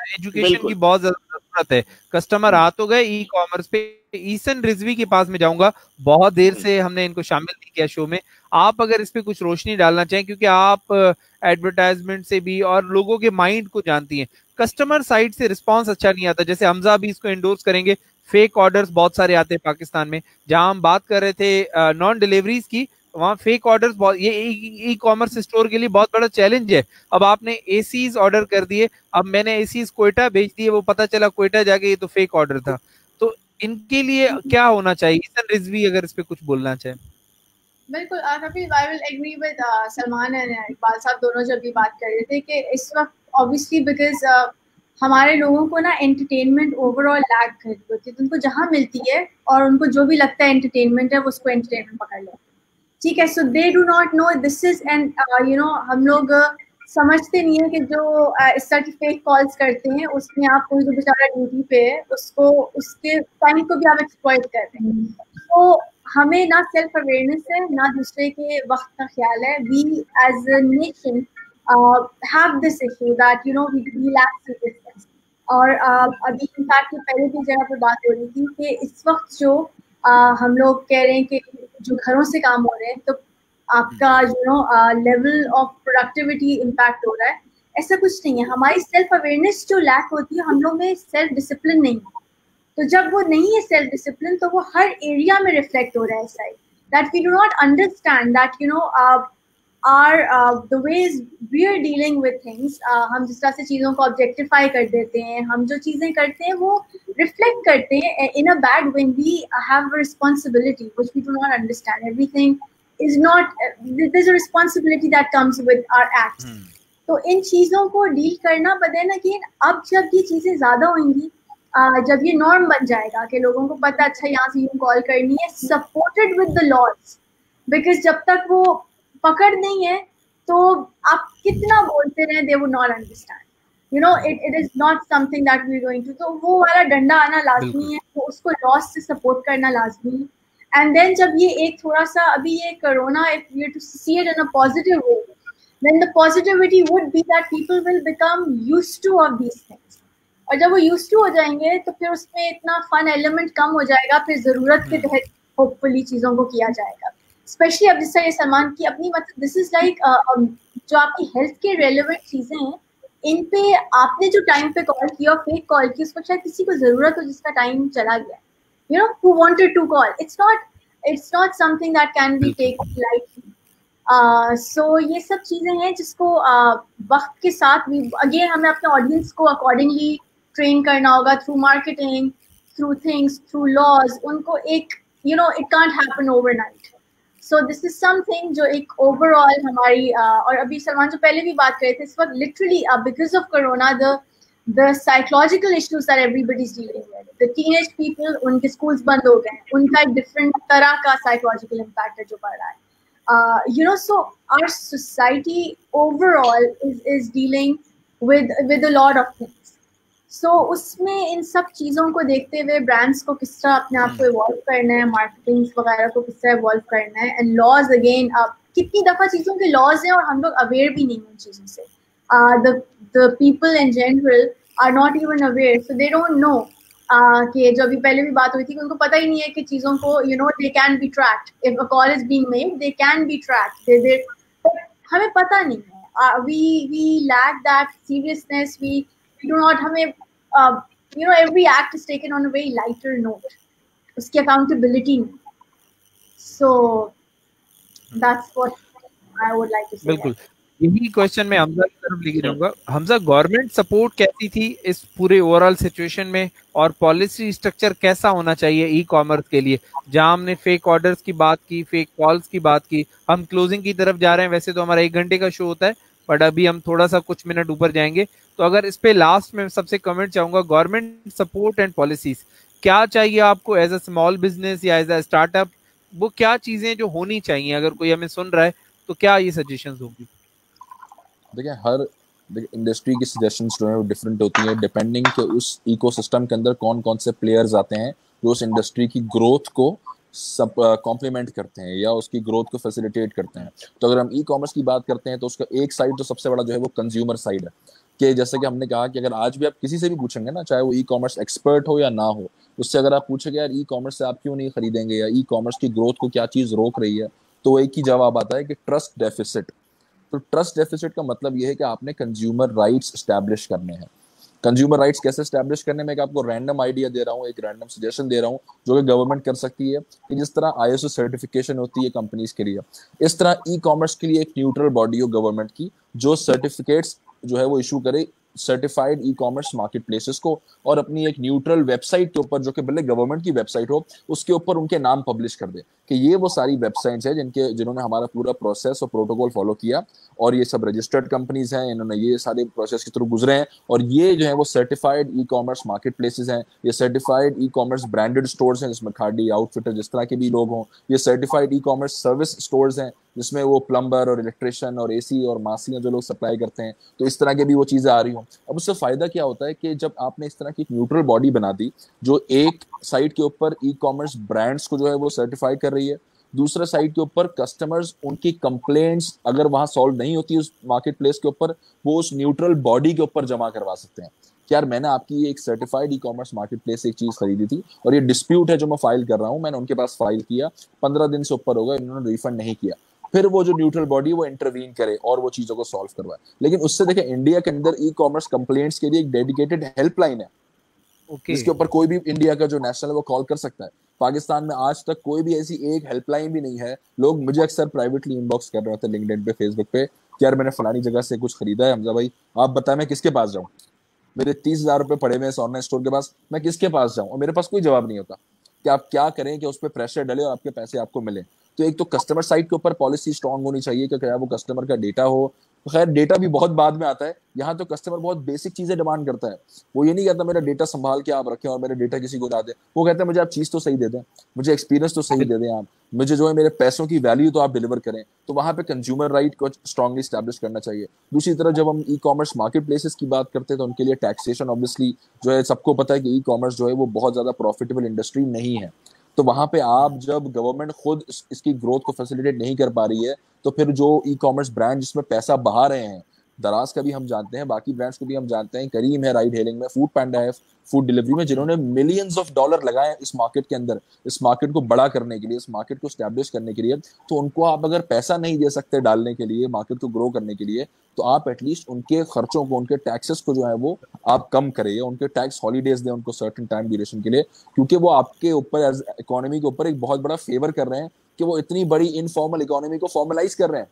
एजुकेशन की बहुत जरूरत है। कस्टमर आ तो गए ई कॉमर्स पे। ईसन रिजवी के पास में जाऊंगा, बहुत देर से हमने इनको शामिल नहीं किया शो में। आप अगर इस पे कुछ रोशनी डालना चाहें, क्योंकि आप एडवर्टाइजमेंट से भी और लोगों के माइंड को जानती हैं, कस्टमर साइड से रिस्पांस अच्छा नहीं आता। जैसे हमजा भी इसको एंडोर्स करेंगे, फेक ऑर्डर्स बहुत सारे आते हैं पाकिस्तान में। जहां हम बात कर रहे थे नॉन डिलीवरीज की, वहाँ फेक ऑर्डर्स बहुत, ये ई कॉमर्स स्टोर के लिए बहुत बड़ा चैलेंज है। अब आपने एसीज ऑर्डर कर दिए, अब मैंने एसीज कोयटा भेज दिए, वो पता चला कोयटा जाके ये तो फेक ऑर्डर था। तो इनके लिए क्या होना चाहिए? ईसन रिजवी अगर इस पे कुछ बोलना चाहे। बिल्कुल, Kapil, I will agree with Salman and Iqbal sahab, दोनों जब भी बात कर रहे थे कि इस वक्त ऑब्वियसली बिकॉज हमारे लोगों को ना एंटरटेनमेंट ओवरऑल लैक करती होती है, तो उनको जहाँ मिलती है और उनको जो भी लगता है एंटरटेनमेंट है, वो उसको एंटरटेनमेंट पकड़ लेते हैं। ठीक है, so they do not know this is, and you know हम लोग समझते नहीं है कि जो इस तरह की फेक कॉल्स करते हैं उसमें आप कोई जो बेचारा ड्यूटी पे है उसको, उसके टाइम को भी आप एक्सप्लॉइट कर रहे हैं। तो हमें ना सेल्फ अवेयरनेस है, ना दूसरे के वक्त का ख्याल है। We as a nation have this issue that you know we lack seriousness. और अभी इनफैक्ट पहले भी जगह पर बात हो रही थी कि इस वक्त जो हम लोग कह रहे हैं कि जो घरों से काम हो रहे हैं, तो आपका you know level of productivity impact हो रहा है। ऐसा कुछ नहीं है। हमारी सेल्फ अवेयरनेस जो लैक होती है, हम लोग में सेल्फ डिसिप्लिन नहीं है। तो जब वो नहीं है सेल्फ डिसिप्लिन, तो वो हर एरिया में रिफ्लेक्ट हो रहा है side that we do not understand that you know the ways we are dealing with things. हम जिस तरह से चीज़ों को ऑब्जेक्टिफाई कर देते हैं, हम जो चीज़ें करते हैं वो रिफ्लेक्ट करते हैं in a bad way. We have a responsibility which we do not understand. Everything is not, there's a responsibility that comes with our acts. तो इन चीज़ों को डील करना, but then again अब जब ये चीज़ें ज़्यादा होंगी, जब ये नॉर्म बन जाएगा कि लोगों को पता अच्छा यहाँ से यूँ कॉल करनी है, supported with the laws, because जब तक वो पकड़ नहीं है तो आप कितना बोलते रहे, they would not understand. you know it is not something that we're going to, तो वो वाला डंडा आना लाजमी है, तो उसको लॉस से सपोर्ट करना लाजमी है. एंड देन जब ये एक थोड़ा सा अभी ये corona, if we are to see it in a positive way, then the positivity would be that people will become used to of these things. और जब वो used to हो जाएंगे तो फिर उसमें इतना fun element कम हो जाएगा, फिर ज़रूरत के तहत hopefully चीज़ों को किया जाएगा. Especially अब जिस तरह सलमान की अपनी मतलब this is like जो आपकी health के relevant चीज़ें हैं, इन पे आपने जो टाइम पे कॉल किया, फेक कॉल की, उसको शायद किसी को ज़रूरत हो जिसका टाइम चला गया, you know, who wanted to call. It's not something that can be taken lightly. So ये सब चीज़ें हैं जिसको वक्त के साथ भी अगेन हमें अपने ऑडियंस को अकॉर्डिंगली ट्रेन करना होगा, through marketing, through things, through laws. उनको एक you know it can't happen overnight. So this is something जो एक ओवरऑल हमारी और अभी सलमान जो पहले भी बात कर रहे थे, इस वक्त literally because of corona the psychological issues that everybody is dealing with, the teenage people, उनके schools बंद हो गए हैं, उनका एक different तरह का psychological impact है जो पड़ रहा है. You know, so our society overall is dealing with a lot of things. So उसमें इन सब चीज़ों को देखते हुए brands को किस तरह अपने आप को evolve करना है, marketing वगैरह को किस तरह evolve करना है, and laws again, कितनी दफ़ा चीज़ों के laws हैं और हम लोग aware भी नहीं हैं उन चीज़ों से. The people in general are not even aware, so they don't know. कि जो अभी पहले भी बात हुई थी कि उनको पता ही नहीं है कि चीज़ों को you know they can be tracked. If a call is being made, they can be tracked. They हमें पता नहीं है. We lack that seriousness. We do not, हमें you know every act is taken on a very lighter note. उसकी accountability नहीं. So that's what I would like to say. बिल्कुल यही question मैं हमजा की तरफ लेके जाऊंगा. हमजा, गवर्नमेंट सपोर्ट कैसी थी इस पूरे ओवरऑल सिचुएशन में, और पॉलिसी स्ट्रक्चर कैसा होना चाहिए ई कॉमर्स के लिए? जहां हमने फेक ऑर्डर्स की बात की, फेक कॉल्स की बात की, हम क्लोजिंग की तरफ जा रहे हैं. वैसे तो हमारा 1 घंटे का शो होता है, बट अभी हम थोड़ा सा कुछ मिनट ऊपर जाएंगे. तो अगर इस पे लास्ट में सबसे कमेंट चाहूंगा, गवर्नमेंट सपोर्ट एंड पॉलिसीज क्या चाहिए आपको एज अ स्मॉल बिजनेस या एज अ स्टार्टअप? वो क्या चीजें जो होनी चाहिए, अगर कोई हमें सुन रहा है तो क्या ये सजेशंस होंगी? देखिए, हर इंडस्ट्री की सजेशंस जो है वो डिफरेंट होती है, डिपेंडिंग कि उस इकोसिस्टम के अंदर कौन कौन से प्लेयर्स आते हैं जो उस इंडस्ट्री की ग्रोथ को सब कॉम्प्लीमेंट करते हैं या उसकी ग्रोथ को फैसिलिटेट करते हैं. तो अगर हम ई कॉमर्स की बात करते हैं तो उसका एक साइड तो सबसे बड़ा जो है वो कंज्यूमर साइड है. कि जैसे कि हमने कहा कि अगर आज भी आप किसी से भी पूछेंगे ना, चाहे वो ई कॉमर्स एक्सपर्ट हो या ना हो, उससे अगर आप पूछेंगे यार ई कॉमर्स से आप क्यों नहीं खरीदेंगे या ई कॉमर्स की ग्रोथ को क्या चीज़ रोक रही है, तो एक ही जवाब आता है कि ट्रस्ट डेफिसिट. तो ट्रस्ट डेफिसिट का मतलब ये है कि आपने कंज्यूमर राइट्स एस्टैब्लिश करने हैं. कंज्यूमर राइट्स कैसे एस्टैब्लिश करने में, आपको रैंडम आइडिया दे रहा हूँ, एक रैंडम सजेशन दे रहा हूँ जो कि गवर्नमेंट कर सकती है. कि जिस तरह ISO सर्टिफिकेशन होती है कंपनीज के लिए, इस तरह ई कॉमर्स के लिए एक न्यूट्रल बॉडी हो गवर्नमेंट की जो सर्टिफिकेट्स जो है वो इशू करे सर्टिफाइड ई कॉमर्स मार्केट प्लेसेस को, और अपनी एक न्यूट्रल वेबसाइट के ऊपर, जो कि भले गवर्नमेंट की वेबसाइट हो, उसके ऊपर उनके नाम पब्लिश कर दे कि ये वो सारी वेबसाइट्स हैं जिन्होंने हमारा पूरा प्रोसेस और प्रोटोकॉल फॉलो किया, और ये सब रजिस्टर्ड कंपनीज हैं, इन्होंने ये सारे प्रोसेस के थ्रू गुजरे हैं, और ये जो है वो सर्टिफाइड ई कॉमर्स मार्केट प्लेसेस हैं, ये certified e commerce branded stores हैं जिसमें खाड़ी, आउटफिटर, जिस तरह के भी लोग हों, ये certified e commerce service stores हैं जिसमें वो प्लम्बर और इलेक्ट्रिशियन और AC और मासियाँ जो लोग सप्लाई करते हैं, तो इस तरह के भी वो चीज़ें आ रही हों. अब उससे फ़ायदा क्या होता है कि जब आपने इस तरह की एक न्यूट्रल बॉडी बना दी जो एक साइट के ऊपर ई कॉमर्स ब्रांड्स को जो है वो सर्टिफाई कर रही है, दूसरे साइड के ऊपर कस्टमर्स उनकी कंप्लेंट्स अगर वहां सॉल्व नहीं होती उस मार्केट प्लेस के ऊपर, वो उस न्यूट्रल बॉडी के ऊपर जमा करवा सकते हैं कि यार मैंने आपकी एक सर्टिफाइड ई कॉमर्स मार्केट प्लेस से एक चीज खरीदी थी और ये डिस्प्यूट है जो मैं फाइल कर रहा हूँ, मैंने उनके पास फाइल किया, 15 दिन से ऊपर हो गए, इन्होंने रिफंड नहीं किया. फिर वो जो न्यूट्रल बॉडी वो इंटरवीन करे और वो चीजों को सॉल्व करवाए. लेकिन उससे देखें, इंडिया के अंदर ई कॉमर्स कंप्लेंट्स के लिए एक डेडिकेटेड हेल्पलाइन है. इसके ऊपर कोई भी इंडिया का जो नेशनल है वो कॉल कर सकता है. पाकिस्तान में आज तक कोई भी ऐसी एक हेल्पलाइन भी नहीं है. लोग मुझे अक्सर प्राइवेटली इनबॉक्स कर रहे होते हैं लिंक्डइन पे, फेसबुक पे, कि यार मैंने फलानी जगह से कुछ खरीदा है हमजा भाई, आप बताएं मैं किसके पास जाऊं, मेरे 30,000 रुपए पड़े हुए इस ऑनलाइन स्टोर के पास, मैं किसके पास जाऊं? और मेरे पास कोई जवाब नहीं होता कि आप क्या करें कि उस पर प्रेशर डले और आपके पैसे आपको मिले. तो एक तो कस्टमर साइड के ऊपर पॉलिसी स्ट्रांग होनी चाहिए कि क्या वो कस्टमर का डेटा हो, तो खैर डेटा भी बहुत बाद में आता है, यहाँ तो कस्टमर बहुत बेसिक चीजें डिमांड करता है। वो ये नहीं कहता मेरा डेटा संभाल के आप रखें और मेरा डेटा किसी को ना दें, वो कहता है मुझे आप चीज तो सही दे दें, मुझे एक्सपीरियंस तो सही दे दें, आप मुझे जो है मेरे पैसों की वैल्यू तो आप डिलीवर करें। तो वहां पे कंज्यूमर राइट को स्ट्रांगली स्टैब्लिश करना चाहिए। दूसरी तरफ जब हम ई कॉमर्स मार्केट प्लेसेस की बात करते हैं तो उनके लिए टैक्सेशन ऑब्वियसली जो है, सबको पता है कि ई कॉमर्स जो है वो बहुत ज्यादा प्रॉफिटेबल इंडस्ट्री नहीं है। तो वहां पे आप जब गवर्नमेंट खुद इसकी ग्रोथ को फैसिलिटेट नहीं कर पा रही है, तो फिर जो ई कॉमर्स ब्रांड जिसमें पैसा बहा रहे हैं, दराज का भी हम जानते हैं, बाकी ब्रांड्स को भी हम जानते हैं, करीम है राइड हेलिंग में, फूड पैंडा है फूड डिलीवरी में, जिन्होंने मिलियंस ऑफ डॉलर लगाए इस मार्केट के अंदर, इस मार्केट को बड़ा करने के लिए, इस मार्केट को स्टैब्लिश करने के लिए, तो उनको आप अगर पैसा नहीं दे सकते डालने के लिए, मार्केट को ग्रो करने के लिए, तो आप एटलीस्ट उनके खर्चों को, उनके टैक्सेस को जो है वो आप कम करिए, उनके टैक्स हॉलीडेज दें उनको सर्टेन टाइम ड्यूरेशन के लिए, क्योंकि वो आपके ऊपर एज इकोनॉमी के ऊपर एक बहुत बड़ा फेवर कर रहे हैं कि वो इतनी बड़ी इनफॉर्मल इकोनॉमी को फॉर्मलाइज कर रहे हैं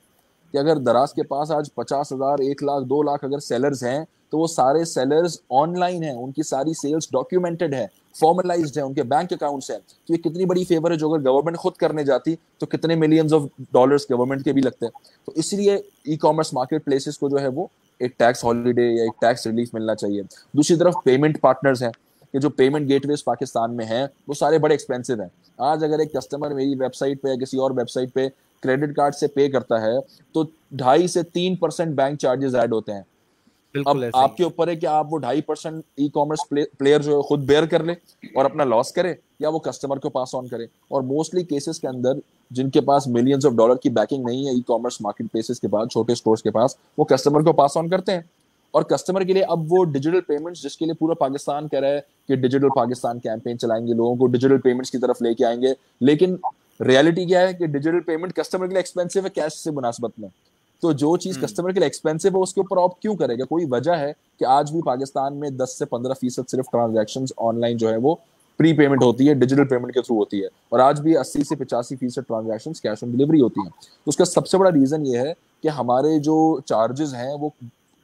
कि अगर दराज के पास आज 50,000, 1 लाख, 2 लाख अगर सेलर्स हैं, तो वो सारे सेलर्स ऑनलाइन हैं, उनकी सारी सेल्स डॉक्यूमेंटेड है, फॉर्मलाइज्ड है, उनके बैंक अकाउंट्स हैं। तो ये कितनी बड़ी फेवर है जो अगर गवर्नमेंट खुद करने जाती तो कितने मिलियंस ऑफ डॉलर्स गवर्नमेंट के भी लगते हैं। तो इसलिए ई कॉमर्स मार्केट प्लेसेस को जो है वो एक टैक्स हॉलीडे या एक टैक्स रिलीफ मिलना चाहिए। दूसरी तरफ पेमेंट पार्टनर्स हैं कि जो पेमेंट गेटवेज पाकिस्तान में हैं वो सारे बड़े एक्सपेंसिव हैं। आज अगर एक कस्टमर मेरी वेबसाइट पे या किसी और वेबसाइट पे क्रेडिट कार्ड से पे करता है तो 2.5 से 3% बैंक चार्जेस ऐड होते हैं। अब आपके ऊपर है कि आप वो 2.5% ई कॉमर्स प्लेयर जो है खुद बेयर कर ले और अपना लॉस करे, या वो कस्टमर को पास ऑन करे। और मोस्टली केसेस के अंदर जिनके पास मिलियंस ऑफ डॉलर की बैकिंग नहीं है ई कॉमर्स मार्केट प्लेसेस के पास, छोटे स्टोर्स के पास, वो कस्टमर को पास ऑन करते हैं। और कस्टमर के लिए अब वो डिजिटल पेमेंट्स, जिसके लिए पूरा पाकिस्तान कह रहा है कि डिजिटल पाकिस्तान कैंपेन चलाएंगे, लोगों को डिजिटल पेमेंट्स की तरफ लेके आएंगे, लेकिन रियलिटी क्या है कि डिजिटल पेमेंट कस्टमर के लिए एक्सपेंसिव है कैश से मुनासबत में। तो जो चीज कस्टमर के लिए एक्सपेंसिव है उसके ऊपर ऑप्ट क्यों करेगा? कोई वजह है कि आज भी पाकिस्तान में 10 से 15% सिर्फ ट्रांजैक्शंस ऑनलाइन जो है वो प्री पेमेंट होती है, डिजिटल पेमेंट के थ्रू होती है, और आज भी 80 से 85% ट्रांजैक्शंस कैश ऑन डिलीवरी होती हैं। तो उसका सबसे बड़ा रीजन ये है कि हमारे जो चार्जेस हैं वो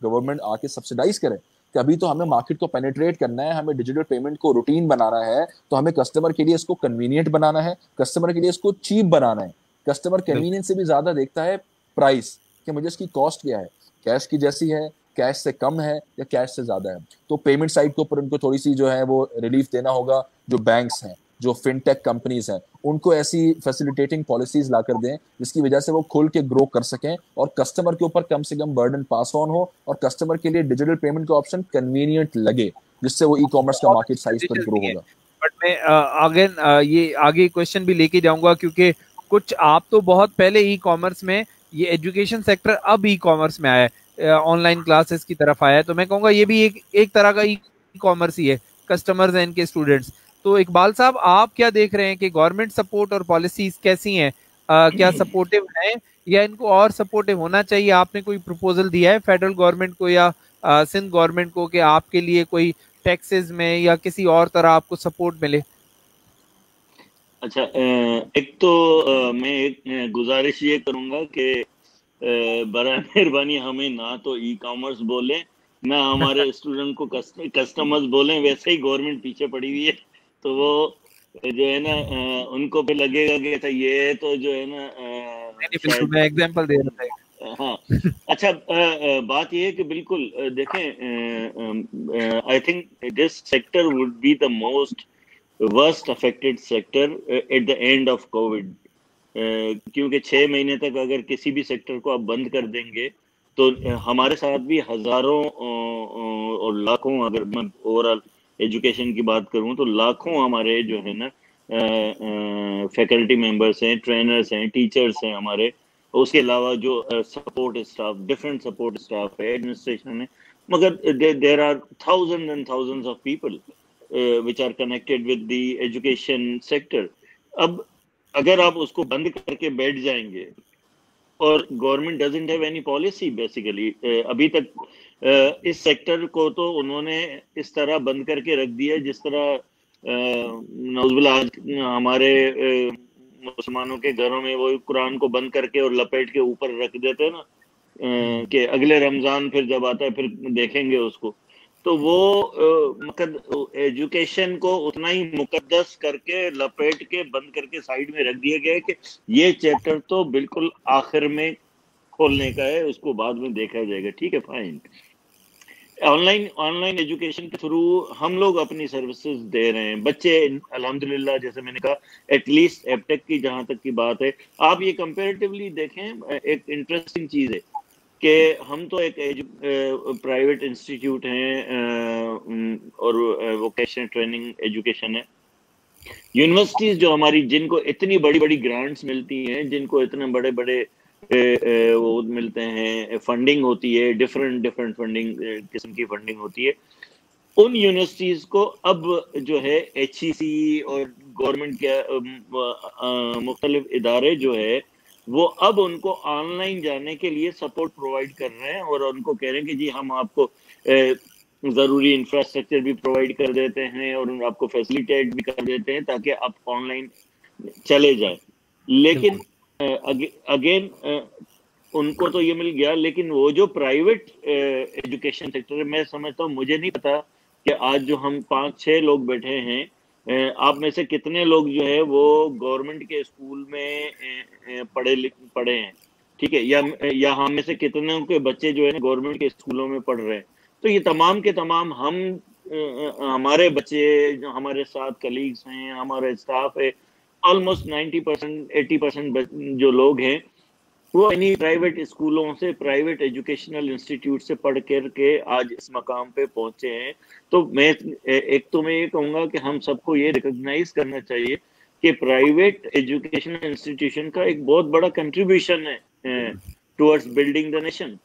गवर्नमेंट आके सब्सिडाइज करे कि अभी तो हमें मार्केट को पेनिट्रेट करना है, हमें डिजिटल पेमेंट को रूटीन बनाना है, तो हमें कस्टमर के लिए इसको कन्वीनियंट बनाना है, कस्टमर के लिए इसको चीप बनाना है। कस्टमर कन्वीनियंस से भी ज्यादा देखता है प्राइस कि मुझे इसकी कॉस्ट क्या है, कैश की जैसी है, कैश से कम है या कैश से ज्यादा है। तो पेमेंट साइड के ऊपर उनको थोड़ी सी जो है वो रिलीफ देना होगा। जो बैंक्स हैं, जो फिनटेक कंपनीज हैं, उनको ऐसी फैसिलिटेटिंग पॉलिसीज ला कर दें जिसकी वजह से वो खुल के ग्रो कर सकें और कस्टमर के ऊपर कम से कम बर्डन पास ऑन हो और कस्टमर के लिए डिजिटल पेमेंट का ऑप्शन कन्वीनियंट लगे, जिससे वो ई कॉमर्स का मार्केट साइज पर ग्रो होगा। बट मैं अगेन ये आगे क्वेश्चन भी लेके जाऊंगा, क्योंकि कुछ आप तो बहुत पहले ई कॉमर्स में, ये एजुकेशन सेक्टर अब ई कॉमर्स में आया है, ऑनलाइन क्लासेस की तरफ आया है, तो मैं कहूँगा ये भी एक तरह का ई कॉमर्स ही है, कस्टमर्स हैं इनके स्टूडेंट्स। तो इकबाल साहब, आप क्या देख रहे हैं कि गवर्नमेंट सपोर्ट और पॉलिसीज कैसी हैं? क्या सपोर्टिव हैं या इनको और सपोर्टिव होना चाहिए? आपने कोई प्रपोजल दिया है फेडरल गवर्नमेंट को या सिंध गवर्नमेंट को कि आपके लिए कोई टैक्सेस में या किसी और तरह आपको सपोर्ट मिले? अच्छा, एक तो मैं एक गुजारिश ये करूंगा कि बराए मेहरबानी हमें ना तो ई कॉमर्स बोले ना हमारे स्टूडेंट को कस्टमर्स बोलें। वैसे ही गवर्नमेंट पीछे पड़ी हुई है, तो वो जो है ना उनको भी लगेगा कि अच्छा ये तो जो है ना मैं एग्जांपल दे रहा था। हाँ, अच्छा, बात ये है कि बिल्कुल देखें, I think this sector would be the most worst affected sector at the end of Covid, क्योंकि 6 महीने तक अगर किसी भी सेक्टर को आप बंद कर देंगे तो हमारे साथ भी हजारों और लाखों, अगर मैं ओवरऑल एजुकेशन की बात करूं तो लाखों हमारे जो है ना फैकल्टी मेंबर्स हैं, ट्रेनर्स हैं, टीचर्स हैं हमारे, उसके अलावा जो support staff, different support staff है, एडमिनिस्ट्रेशन है, मगर there are thousand and thousands of people which are connected with the education sector। अब अगर आप उसको बंद करके बैठ जाएंगे और government doesn't have any policy basically, अभी तक इस सेक्टर को तो उन्होंने इस तरह बंद करके रख दिया जिस तरह नौजुबिल्लाह आज हमारे मुसलमानों के घरों में वो कुरान को बंद करके और लपेट के ऊपर रख देते हैं ना, कि अगले रमजान फिर जब आता है फिर देखेंगे उसको। तो वो एजुकेशन को उतना ही मुकद्दस करके लपेट के बंद करके साइड में रख दिया गया है कि ये चैप्टर तो बिल्कुल आखिर में खोलने का है, उसको बाद में देखा जाएगा, ठीक है, फाइन। ऑनलाइन एजुकेशन के थ्रू हम लोग अपनी सर्विसेज दे रहे हैं। बच्चे अल्हम्दुलिल्लाह, जैसे मैंने कहा, एटलीस्ट एपटेक की जहां तक की बात है, आप ये कंपैरेटिवली देखें, एक इंटरेस्टिंग चीज है कि हम तो एक प्राइवेट इंस्टीट्यूट हैं और वोकेशनल ट्रेनिंग एजुकेशन है। यूनिवर्सिटीज जो हमारी, जिनको इतनी बड़ी बड़ी ग्रांट्स मिलती हैं, जिनको इतने बड़े बड़े वो मिलते हैं, फंडिंग होती है, डिफरेंट फंडिंग किस्म की फंडिंग होती है, उन यूनिवर्सिटीज को अब जो है HEC और गवर्नमेंट के मुख्तलिफ इदारे जो है वो अब उनको ऑनलाइन जाने के लिए सपोर्ट प्रोवाइड कर रहे हैं और उनको कह रहे हैं कि जी हम आपको जरूरी इंफ्रास्ट्रक्चर भी प्रोवाइड कर देते हैं और आपको फैसिलिटेट भी कर देते हैं ताकि आप ऑनलाइन चले जाए। लेकिन अगेन उनको तो ये मिल गया, लेकिन वो जो प्राइवेट एजुकेशन सेक्टर है, मैं समझता हूँ, मुझे नहीं पता कि आज जो हम 5-6 लोग बैठे हैं, आप में से कितने लोग जो है वो गवर्नमेंट के स्कूल में पढ़े हैं, ठीक है, या हम में से कितने के बच्चे जो है गवर्नमेंट के स्कूलों में पढ़ रहे हैं। तो ये तमाम के तमाम हम हमारे बच्चे, जो हमारे साथ कलीग्स हैं, हमारे स्टाफ है, ऑलमोस्ट 90% 80% जो लोग हैं वो इन्हीं प्राइवेट स्कूलों से, प्राइवेट एजुकेशनल इंस्टीट्यूट से पढ़ करके आज इस मकाम पे पहुंचे हैं। तो मैं ये कहूंगा कि हम सबको ये रिकॉग्नाइज करना चाहिए कि प्राइवेट एजुकेशनल इंस्टीट्यूशन का एक बहुत बड़ा कंट्रीब्यूशन है टुवर्ड्स बिल्डिंग द नेशन।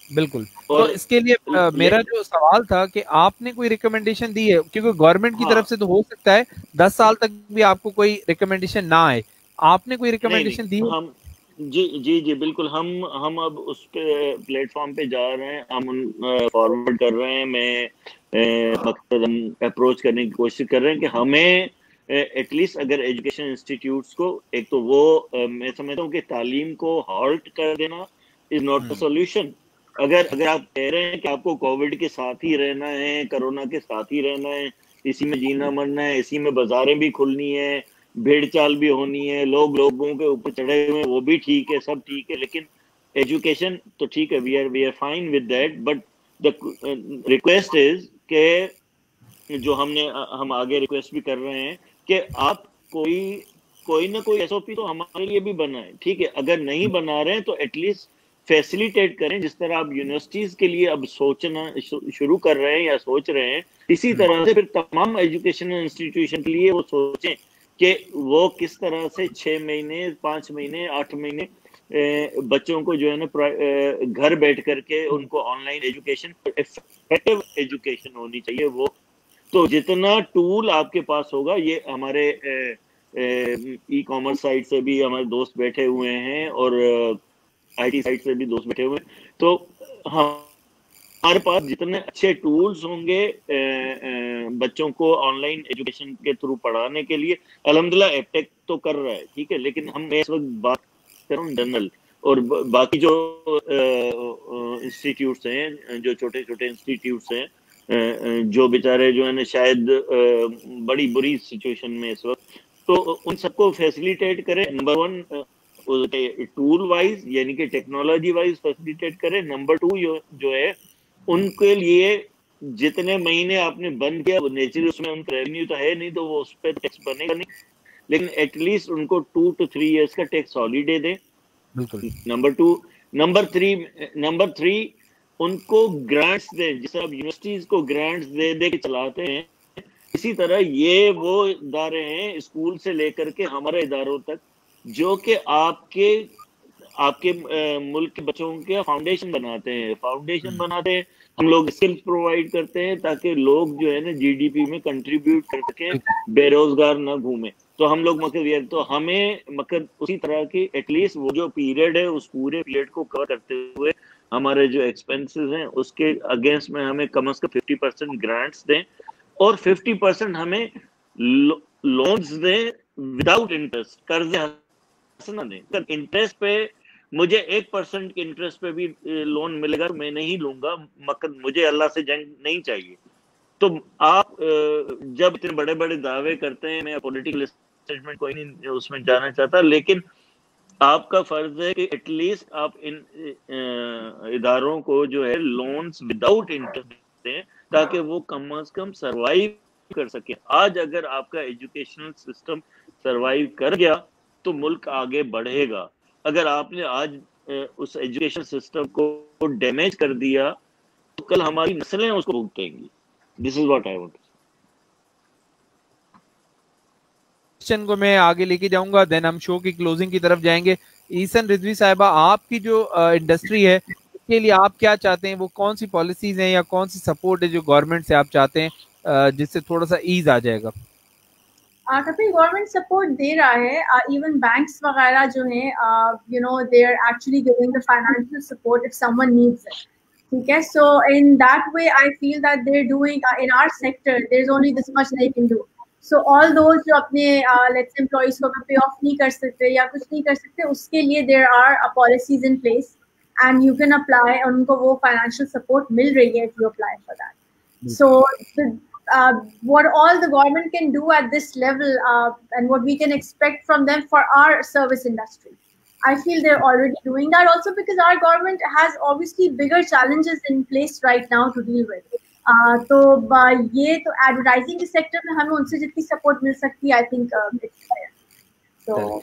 बिल्कुल। तो इसके लिए मेरा जो सवाल था कि आपने कोई रिकमेंडेशन दी है, क्योंकि गवर्नमेंट की तरफ से तो हो सकता है 10 साल तक भी आपको कोई रिकमेंडेशन ना आए, आपने कोई रिकमेंडेशन दी है? हम जी बिल्कुल, हम अब उस प्लेटफॉर्म पे जा रहे हैं, हम फॉरवर्ड कर रहे हैं, मैं मकसद अप्रोच करने की कोशिश कर रहे हैं कि हमें एटलीस्ट अगर एजुकेशन इंस्टीट्यूट्स को, एक तो वो मैं समझता हूँ कि तालीम को हॉल्ट कर देना इज नॉट अ सॉल्यूशन। अगर आप कह रहे हैं कि आपको कोविड के साथ ही रहना है, कोरोना के साथ ही रहना है, इसी में जीना मरना है, इसी में बाजारें भी खुलनी है, भेड़ चाल भी होनी है, लोगों के ऊपर चढ़े हुए, वो भी ठीक है, सब ठीक है, लेकिन एजुकेशन तो ठीक है, we are fine with that, but the request is के जो हम आगे रिक्वेस्ट भी कर रहे हैं कि आप कोई ना कोई SOP तो हमारे लिए भी बनाए, ठीक है। अगर नहीं बना रहे हैं तो एटलीस्ट फैसिलिटेट करें, जिस तरह आप यूनिवर्सिटीज के लिए अब सोचना शुरू कर रहे हैं या सोच रहे हैं, इसी तरह से फिर तमाम एजुकेशनल इंस्टीट्यूशन के लिए वो सोचें कि वो किस तरह से 6 महीने 5 महीने 8 महीने बच्चों को जो है ना घर बैठ करके उनको ऑनलाइन एजुकेशन, इफेक्टिव एजुकेशन होनी चाहिए वो। तो जितना टूल आपके पास होगा, ये हमारे ई-कॉमर्स साइट से भी हमारे दोस्त बैठे हुए हैं और IT साइट से भी दोस्त बैठे हुए हैं, तो हमारे पास जितने अच्छे टूल्स होंगे बच्चों को ऑनलाइन एजुकेशन के थ्रू पढ़ाने के लिए, अल्हम्दुलिल्लाह एपटेक तो कर रहा है, ठीक है, लेकिन हम इस वक्त बात कर रहा हूँ जनरल, और बाकी जो इंस्टीट्यूट्स हैं, जो छोटे छोटे इंस्टीट्यूट्स हैं, जो बेचारे जो है ना शायद बड़ी बुरी सिचुएशन में इस वक्त, तो उन सबको फैसिलिटेट करें। नंबर 1 टूल वाइज, यानी कि टेक्नोलॉजी वाइज फैसिलिटेट करें। नंबर 2 जो है उनके लिए जितने महीने आपने बंद किया, वो नेचुरली उसमें उनका रेवेन्यू तो है नहीं, तो वो उस पर टैक्स बनेगा नहीं, लेकिन एटलीस्ट उनको 2 to 3 years का टैक्स हॉलीडे दें। नंबर 2। नंबर 3 उनको ग्रांट्स दें, जिस तरह यूनिवर्सिटीज को ग्रांट्स दे के चलाते हैं, इसी तरह ये वो इदारे हैं स्कूल से लेकर के हमारे इदारों तक, जो कि आपके मुल्क के बच्चों के फाउंडेशन बनाते हैं। हम लोग स्किल्स प्रोवाइड करते हैं ताकि लोग जो है ना GDP में कंट्रीब्यूट कर सके, बेरोजगार ना घूमे। तो हम लोग हमें उसी तरह की एटलीस्ट वो जो पीरियड है, उस पूरे पीरियड को कवर करते हुए हमारे जो एक्सपेंसेस हैं उसके अगेंस्ट में हमें कम से कम 50% ग्रांट्स दें और 50% हमें लोन्स दें विदाउट इंटरेस्ट, कर्ज ना दें। इंटरेस्ट पे मुझे 1% के इंटरेस्ट पे भी लोन मिलेगा, मैं नहीं लूंगा, मुझे अल्लाह से जंग नहीं चाहिए। तो आप जब इतने बड़े बड़े दावे करते हैं, मैं पॉलिटिकल स्टेटमेंट कोई नहीं उसमें जाना चाहता, लेकिन आपका फर्ज है कि एटलीस्ट आप इन इदारों को जो है लोन्स विदाउट इंटरेस्ट दें, ताकि वो कम से कम सरवाइव कर सके। आज अगर आपका एजुकेशनल सिस्टम सरवाइव कर गया तो मुल्क आगे बढ़ेगा। अगर आपने आज उस एजुकेशन सिस्टम को डैमेज कर दिया तो कल हमारी नस्लें उसको भुगतेंगी। This is what I want. Question को मैं आगे लेके जाऊंगा, देन हम शो की क्लोजिंग की तरफ जाएंगे। ईसन रिजवी साहिबा, आपकी जो इंडस्ट्री है उसके लिए आप क्या चाहते हैं, वो कौन सी पॉलिसीज हैं या कौन सी सपोर्ट है जो गवर्नमेंट से आप चाहते हैं जिससे थोड़ा सा ईज आ जाएगा? काफी गवर्नमेंट सपोर्ट दे रहा है, इवन बैंक्स वगैरह जो है you know they are actually giving the financial support if someone needs it. ठीक है, so in that way I feel that they are doing in our sector there is only this much they can do. So all those जो अपने let's employees को पे of नहीं कर सकते या कुछ नहीं कर सकते, उसके लिए there are policies in place and you can apply, उनको वो फाइनेंशियल सपोर्ट मिल रही है to apply for that. So what all the government can do at this level and what we can expect from them for our service industry, I feel they're already doing that also, because our government has obviously bigger challenges in place right now to deal with. तो ये तो advertising के sector में हमें उनसे जितनी support मिल सकती है, आई थिंक इट्स फेयर। तो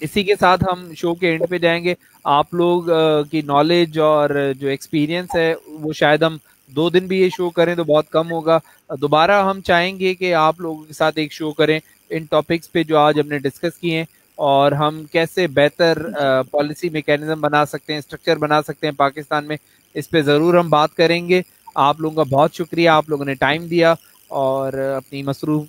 इसी के साथ हम शो के एंड पे जाएंगे। आप लोग की नॉलेज और जो एक्सपीरियंस है वो शायद हम 2 दिन भी ये शो करें तो बहुत कम होगा। दोबारा हम चाहेंगे कि आप लोगों के साथ एक शो करें इन टॉपिक्स पे जो आज हमने डिस्कस किए हैं, और हम कैसे बेहतर पॉलिसी मैकेनिज्म बना सकते हैं, स्ट्रक्चर बना सकते हैं पाकिस्तान में, इस पे ज़रूर हम बात करेंगे। आप लोगों का बहुत शुक्रिया, आप लोगों ने टाइम दिया और अपनी मसरूफ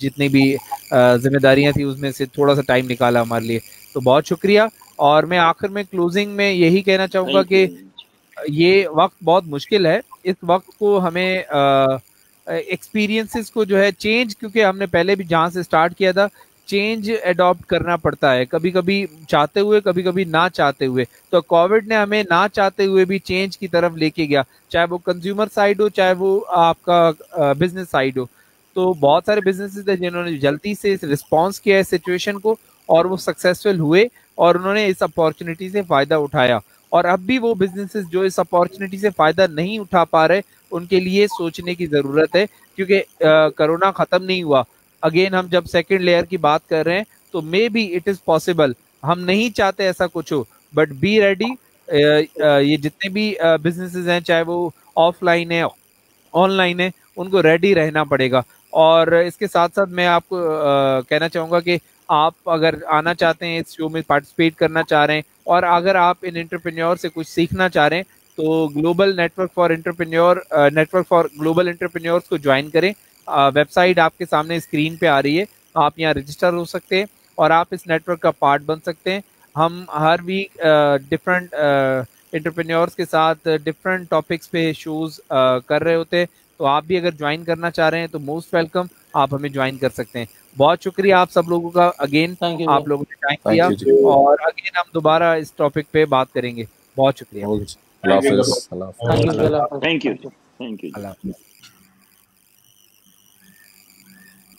जितनी भी जिम्मेदारियां थी उसमें से थोड़ा सा टाइम निकाला हमारे लिए, तो बहुत शुक्रिया। और मैं आखिर में क्लोजिंग में यही कहना चाहूँगा कि ये वक्त बहुत मुश्किल है। इस वक्त को हमें एक्सपीरियंसेस को जो है चेंज, क्योंकि हमने पहले भी जहाँ से स्टार्ट किया था, चेंज अडॉप्ट करना पड़ता है, कभी कभी चाहते हुए कभी कभी ना चाहते हुए। तो कोविड ने हमें ना चाहते हुए भी चेंज की तरफ लेके गया, चाहे वो कंज्यूमर साइड हो चाहे वो आपका बिजनेस साइड हो। तो बहुत सारे बिजनेसेस हैं जिन्होंने जल्दी से रिस्पॉन्स किया है सिचुएशन को और वो सक्सेसफुल हुए और उन्होंने इस अपॉर्चुनिटी से फ़ायदा उठाया। और अब भी वो बिजनेसेस जो इस अपॉर्चुनिटी से फ़ायदा नहीं उठा पा रहे, उनके लिए सोचने की ज़रूरत है, क्योंकि कोरोना ख़त्म नहीं हुआ। अगेन हम जब सेकेंड लेयर की बात कर रहे हैं तो may be it is possible, हम नहीं चाहते ऐसा कुछ हो, बट बी रेडी। ये जितने भी बिजनेसेस हैं, चाहे वो ऑफलाइन है ऑनलाइन है, उनको रेडी रहना पड़ेगा। और इसके साथ साथ मैं आपको कहना चाहूँगा कि आप अगर आना चाहते हैं, इस शो में पार्टिसिपेट करना चाह रहे हैं, और अगर आप इन एंटरप्रेन्योर से कुछ सीखना चाह रहे हैं, तो global network for global entrepreneurs को ज्वाइन करें। वेबसाइट आपके सामने स्क्रीन पे आ रही है, आप यहाँ रजिस्टर हो सकते हैं और आप इस नेटवर्क का पार्ट बन सकते हैं। हम हर वीक डिफरेंट एंटरप्रेन्योर्स के साथ डिफरेंट टॉपिक्स पे शोज कर रहे होते हैं, तो आप भी अगर ज्वाइन करना चाह रहे हैं तो मोस्ट वेलकम, आप हमें ज्वाइन कर सकते हैं। बहुत शुक्रिया आप सब लोगों का, अगेन आप लोगों ने टाइम दिया, और अगेन हम दोबारा इस टॉपिक पे बात करेंगे। बहुत शुक्रिया। अल्लाह हाफिज़। Thank you.